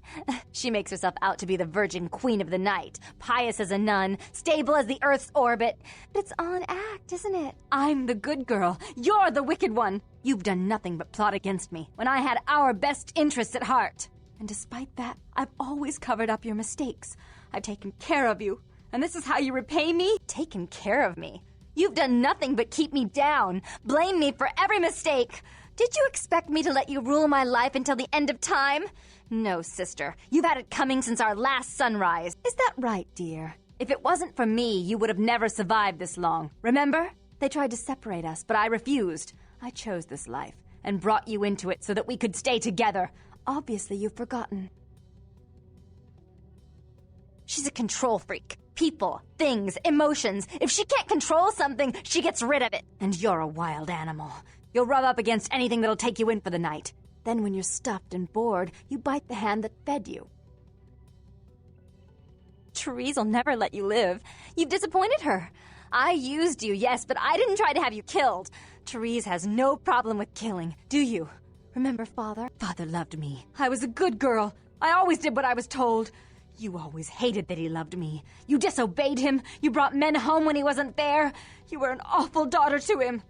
She makes herself out to be the virgin queen of the night, pious as a nun, stable as the Earth's orbit. But it's all an act, isn't it? I'm the good girl. You're the wicked one. You've done nothing but plot against me when I had our best interests at heart. And despite that, I've always covered up your mistakes. I've taken care of you. And this is how you repay me? Taken care of me. You've done nothing but keep me down, blame me for every mistake. Did you expect me to let you rule my life until the end of time? No, sister. You've had it coming since our last sunrise. Is that right, dear? If it wasn't for me, you would have never survived this long. Remember? They tried to separate us, but I refused. I chose this life and brought you into it so that we could stay together. Obviously, you've forgotten. She's a control freak. People, things, emotions. If she can't control something, she gets rid of it. And you're a wild animal. You'll rub up against anything that'll take you in for the night. Then when you're stuffed and bored, you bite the hand that fed you. Therese will never let you live. You've disappointed her. I used you, yes, but I didn't try to have you killed. Therese has no problem with killing, do you? Remember Father? Father loved me. I was a good girl. I always did what I was told. You always hated that he loved me. You disobeyed him. You brought men home when he wasn't there. You were an awful daughter to him.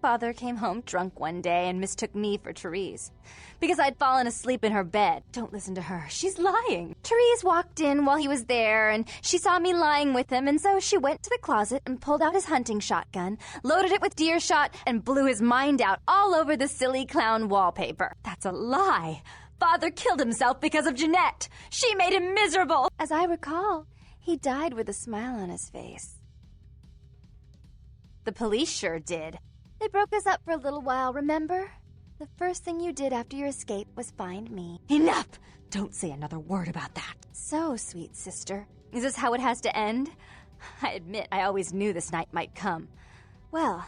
Father came home drunk one day and mistook me for Therese. Because I'd fallen asleep in her bed. Don't listen to her. She's lying. Therese walked in while he was there, and she saw me lying with him, and so she went to the closet and pulled out his hunting shotgun, loaded it with deer shot, and blew his mind out all over the silly clown wallpaper. That's a lie. Father killed himself because of Jeanette. She made him miserable. As I recall, he died with a smile on his face. The police sure did. They broke us up for a little while, remember? The first thing you did after your escape was find me. Enough! Don't say another word about that. So, sweet sister, is this how it has to end? I admit I always knew this night might come. Well,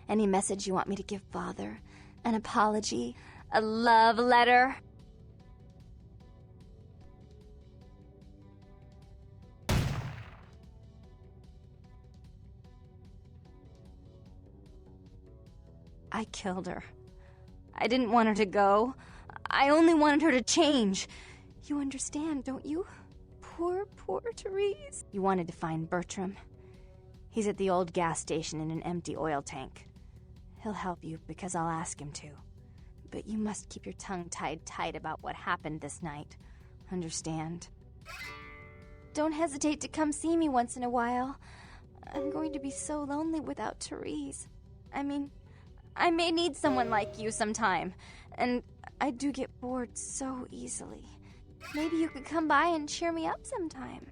any message you want me to give Father? An apology? A love letter? I killed her. I didn't want her to go. I only wanted her to change. You understand, don't you? Poor, poor Therese. You wanted to find Bertram. He's at the old gas station in an empty oil tank. He'll help you because I'll ask him to. But you must keep your tongue tied tight about what happened this night. Understand? Don't hesitate to come see me once in a while. I'm going to be so lonely without Therese. I may need someone like you sometime, and I do get bored so easily. Maybe you could come by and cheer me up sometime.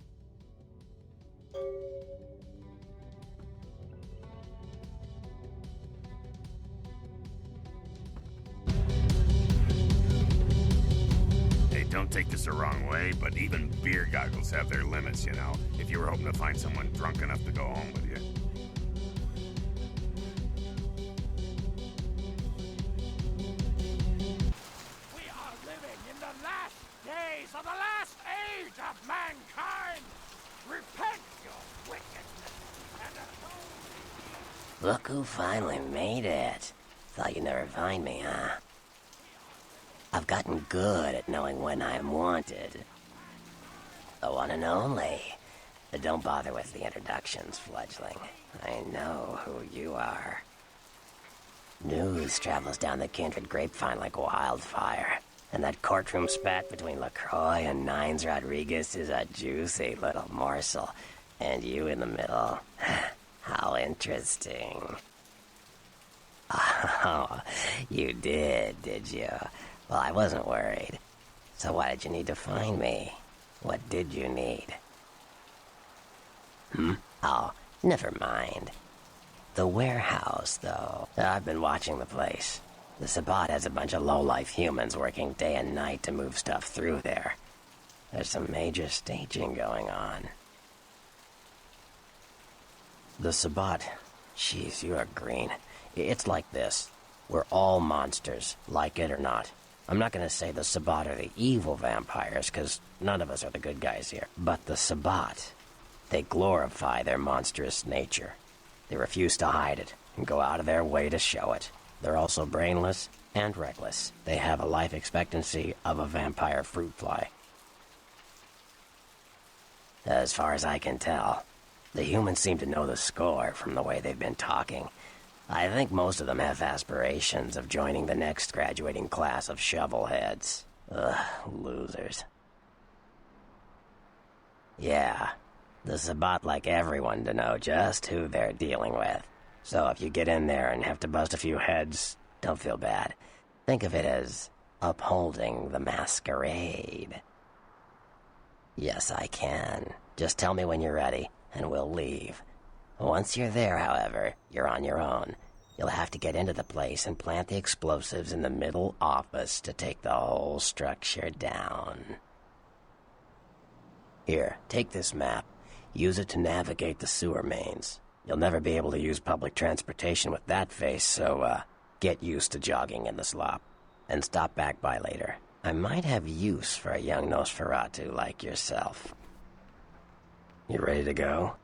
Hey, don't take this the wrong way, but even beer goggles have their limits, you know, if you were hoping to find someone drunk enough to go home with you. Of the last age of mankind! Repent your wickedness and atone. Look who finally made it. Thought you'd never find me, huh? I've gotten good at knowing when I am wanted. The one and only. But don't bother with the introductions, fledgling. I know who you are. News travels down the kindred grapevine like wildfire. And that courtroom spat between LaCroix and Nines Rodriguez is a juicy little morsel. And you in the middle. How interesting. Oh, you did you? Well, I wasn't worried. So why did you need to find me? What did you need? Oh, never mind. The warehouse, though. I've been watching the place. The Sabbat has a bunch of low-life humans working day and night to move stuff through there. There's some major staging going on. The Sabbat... Jeez, you are green. It's like this. We're all monsters, like it or not. I'm not going to say the Sabbat are the evil vampires, because none of us are the good guys here. But the Sabbat, they glorify their monstrous nature. They refuse to hide it, and go out of their way to show it. They're also brainless and reckless. They have a life expectancy of a vampire fruit fly. As far as I can tell, the humans seem to know the score from the way they've been talking. I think most of them have aspirations of joining the next graduating class of shovelheads. Ugh, losers. Yeah, the Sabbat like everyone to know just who they're dealing with. So if you get in there and have to bust a few heads, don't feel bad. Think of it as upholding the Masquerade. Yes, I can. Just tell me when you're ready, and we'll leave. Once you're there, however, you're on your own. You'll have to get into the place and plant the explosives in the middle office to take the whole structure down. Here, take this map. Use it to navigate the sewer mains. You'll never be able to use public transportation with that face, so, get used to jogging in the slop. And stop back by later. I might have use for a young Nosferatu like yourself. You ready to go?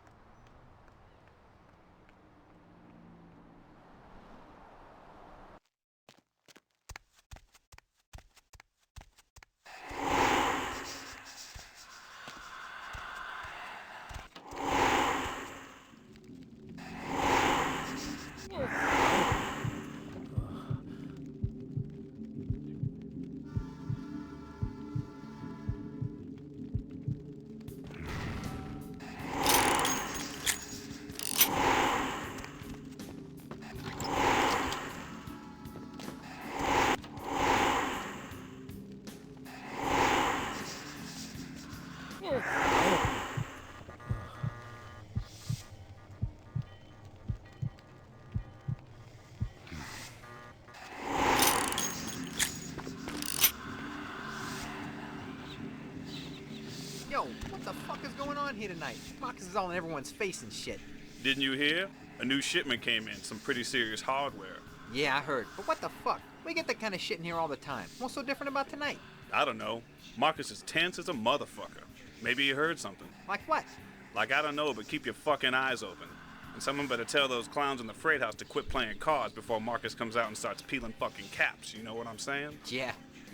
Yo, what the fuck is going on here tonight? Marcus is all in everyone's face and shit. Didn't you hear? A new shipment came in, some pretty serious hardware. Yeah, I heard. But what the fuck? We get that kind of shit in here all the time. What's so different about tonight? I don't know. Marcus is tense as a motherfucker. Maybe he heard something. Like what? Like, I don't know, but keep your fucking eyes open. And someone better tell those clowns in the freight house to quit playing cards before Marcus comes out and starts peeling fucking caps. You know what I'm saying? Yeah,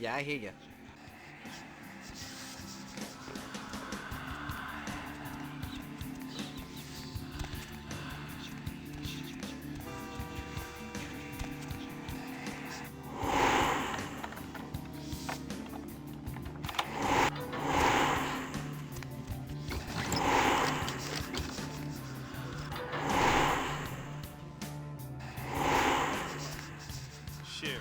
I hear ya.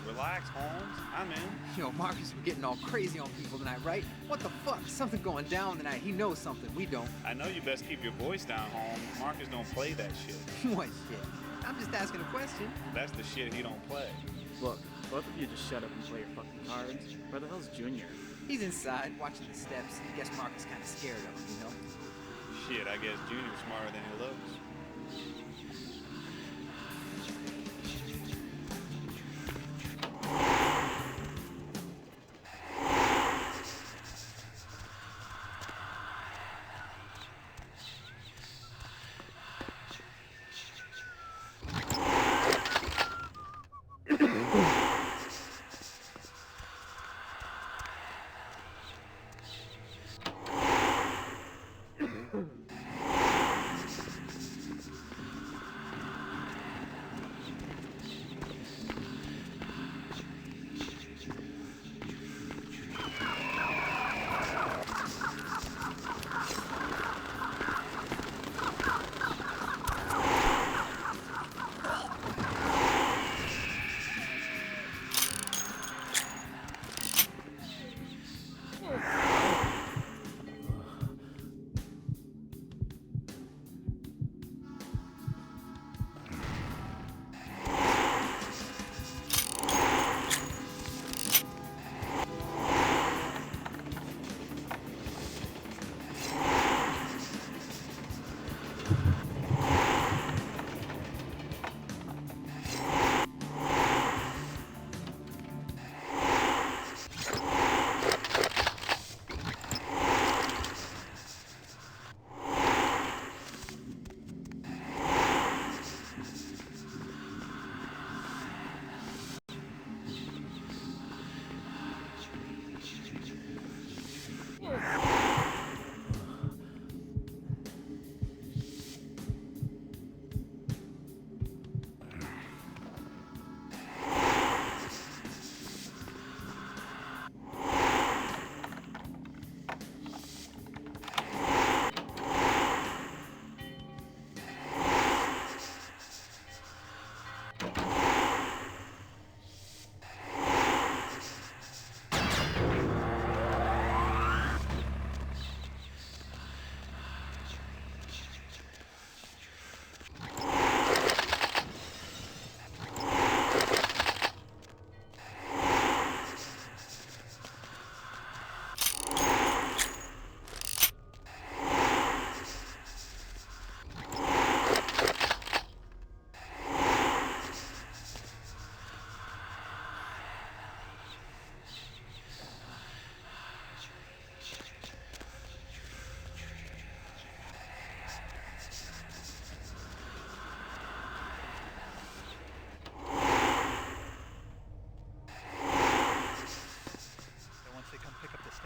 Relax, Holmes. I'm in. Yo, Marcus, we're getting all crazy on people tonight, right? What the fuck? Something going down tonight. He knows something. We don't. I know you best keep your voice down, Holmes. Marcus don't play that shit. What shit? I'm just asking a question. That's the shit he don't play. Look, both of you just shut up and play your fucking cards. Where the hell's Junior? He's inside, watching the steps. I guess Marcus kind of scared of him, you know? Shit, I guess Junior's smarter than he looks.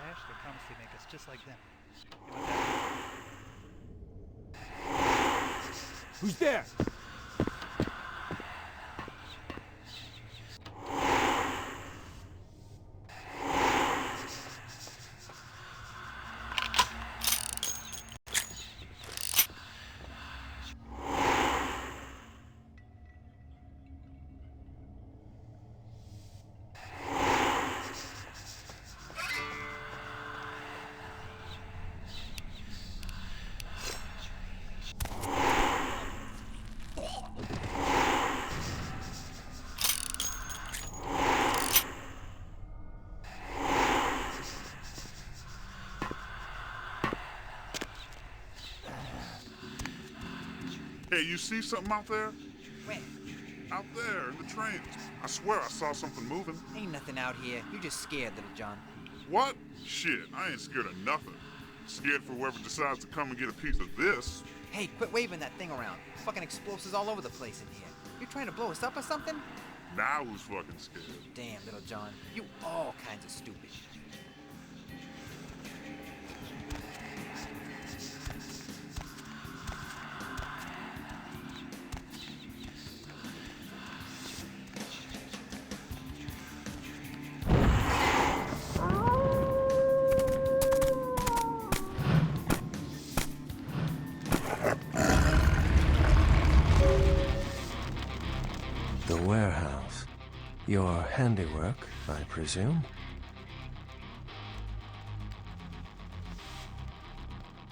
trash, they promise they make us just like them. Who's there? Hey, you see something out there? Where? Out there in the trains. I swear I saw something moving. Ain't nothing out here. You're just scared, little John. What? Shit, I ain't scared of nothing. Scared for whoever decides to come and get a piece of this. Hey, quit waving that thing around. Fucking explosives all over the place in here. You trying to blow us up or something? Now who's fucking scared? Damn, little John. You all kinds of stupid. The warehouse. Your handiwork, I presume?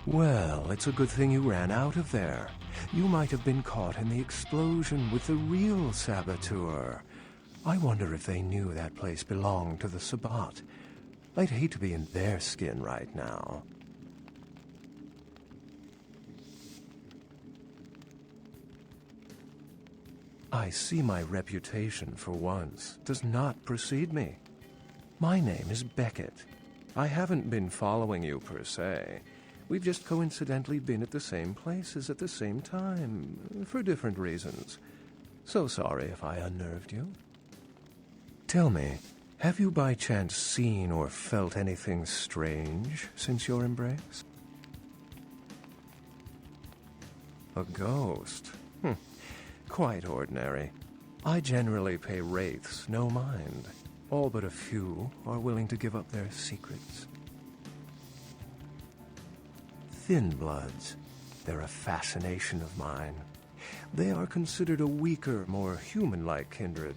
Well, it's a good thing you ran out of there. You might have been caught in the explosion with the real saboteur. I wonder if they knew that place belonged to the Sabbat. I'd hate to be in their skin right now. I see my reputation, for once, does not precede me. My name is Beckett. I haven't been following you, per se. We've just coincidentally been at the same places at the same time, for different reasons. So sorry if I unnerved you. Tell me, have you by chance seen or felt anything strange since your embrace? A ghost? Quite ordinary. I generally pay wraiths no mind. All but a few are willing to give up their secrets. Thin bloods. They're a fascination of mine. They are considered a weaker, more human-like kindred.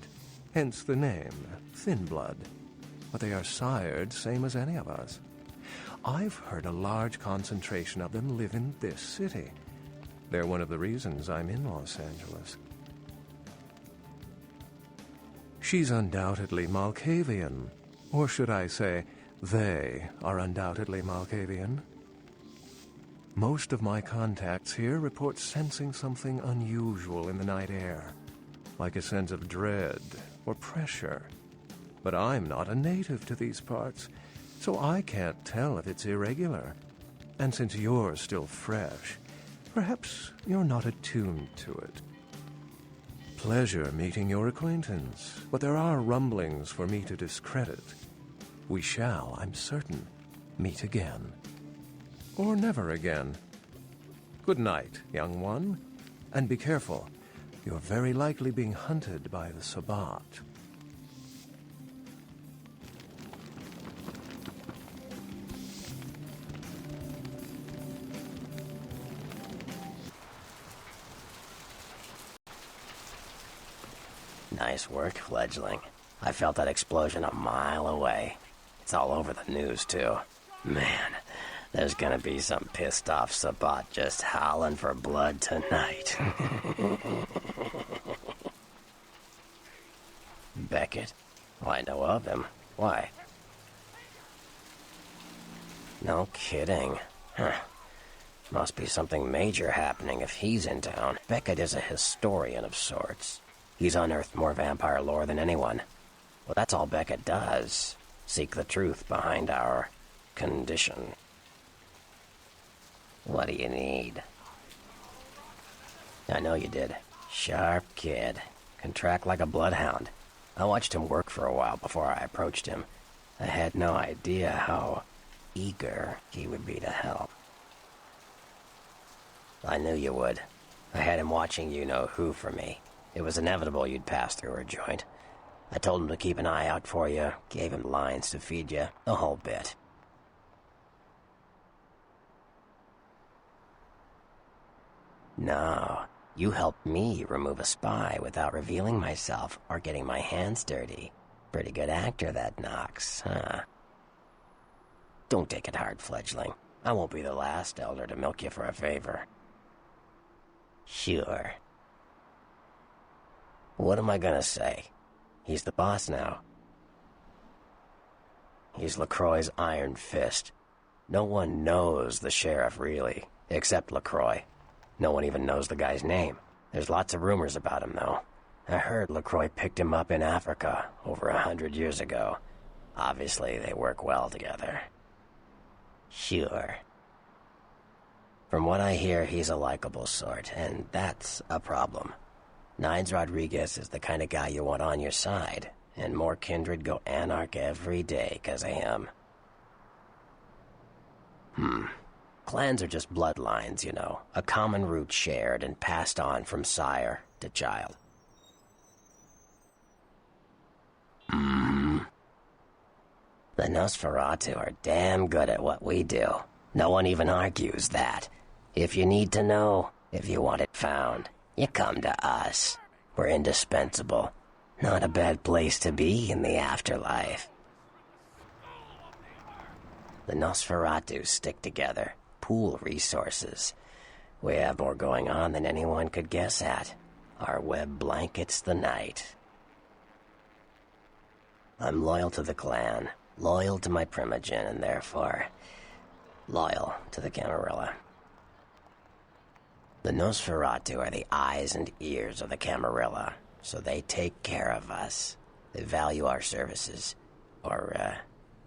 Hence the name, Thin Blood. But they are sired same as any of us. I've heard a large concentration of them live in this city. They're one of the reasons I'm in Los Angeles. She's undoubtedly Malkavian. Or should I say, they are undoubtedly Malkavian. Most of my contacts here report sensing something unusual in the night air, like a sense of dread or pressure. But I'm not a native to these parts, so I can't tell if it's irregular. And since you're still fresh, perhaps you're not attuned to it. Pleasure meeting your acquaintance, but there are rumblings for me to discredit. We shall, I'm certain, meet again. Or never again. Good night, young one. And be careful. You're very likely being hunted by the Sabbat. Nice work, fledgling. I felt that explosion a mile away. It's all over the news, too. Man, there's gonna be some pissed-off Sabbat just howling for blood tonight. Beckett. Well, I know of him. Why? No kidding. Huh. Must be something major happening if he's in town. Beckett is a historian of sorts. He's unearthed more vampire lore than anyone. Well, that's all Beckett does. Seek the truth behind our condition. What do you need? I know you did. Sharp kid. Can track like a bloodhound. I watched him work for a while before I approached him. I had no idea how eager he would be to help. I knew you would. I had him watching you-know-who for me. It was inevitable you'd pass through her joint. I told him to keep an eye out for you, gave him lines to feed you, the whole bit. No, you helped me remove a spy without revealing myself or getting my hands dirty. Pretty good actor, that Knox, huh? Don't take it hard, fledgling. I won't be the last elder to milk you for a favor. Sure. What am I gonna say? He's the boss now. He's LaCroix's iron fist. No one knows the sheriff, really, except LaCroix. No one even knows the guy's name. There's lots of rumors about him, though. I heard LaCroix picked him up in Africa over 100 years ago. Obviously, they work well together. Sure. From what I hear, he's a likable sort, and that's a problem. Nines Rodriguez is the kind of guy you want on your side, and more kindred go anarch every day 'cause of him. Clans are just bloodlines, a common root shared and passed on from sire to child. The Nosferatu are damn good at what we do. No one even argues that. If you need to know, if you want it found, you come to us. We're indispensable. Not a bad place to be in the afterlife. The Nosferatu stick together, pool resources. We have more going on than anyone could guess at. Our web blankets the night. I'm loyal to the clan, loyal to my primogen, and therefore loyal to the Camarilla. The Nosferatu are the eyes and ears of the Camarilla, so they take care of us. They value our services, or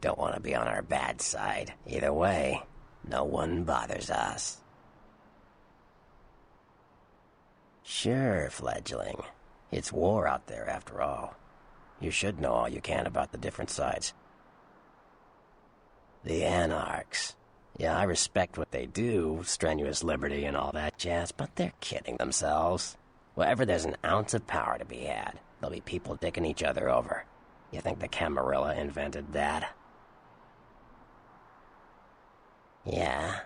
don't want to be on our bad side. Either way, no one bothers us. Sure, fledgling. It's war out there, after all. You should know all you can about the different sides. The Anarchs. Yeah, I respect what they do, strenuous liberty and all that jazz, but they're kidding themselves. Wherever there's an ounce of power to be had, there'll be people dicking each other over. You think the Camarilla invented that? Yeah.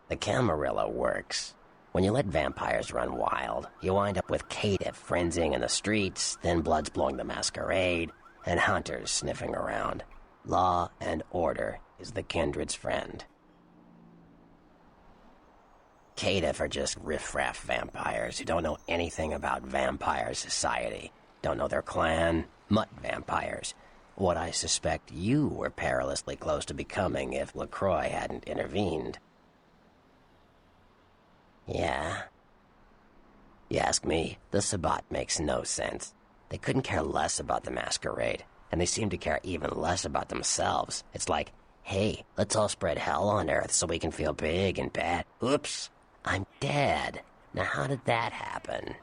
The Camarilla works. When you let vampires run wild, you wind up with caitiff frenzying in the streets, then bloods blowing the Masquerade, and hunters sniffing around. Law and order is the kindred's friend. Caitiff are just riffraff vampires who don't know anything about vampire society. Don't know their clan, mutt vampires. What I suspect you were perilously close to becoming if LaCroix hadn't intervened. Yeah. You ask me, the Sabbat makes no sense. They couldn't care less about the Masquerade, and they seem to care even less about themselves. It's like, hey, let's all spread hell on Earth so we can feel big and bad. Oops, I'm dead. Now how did that happen?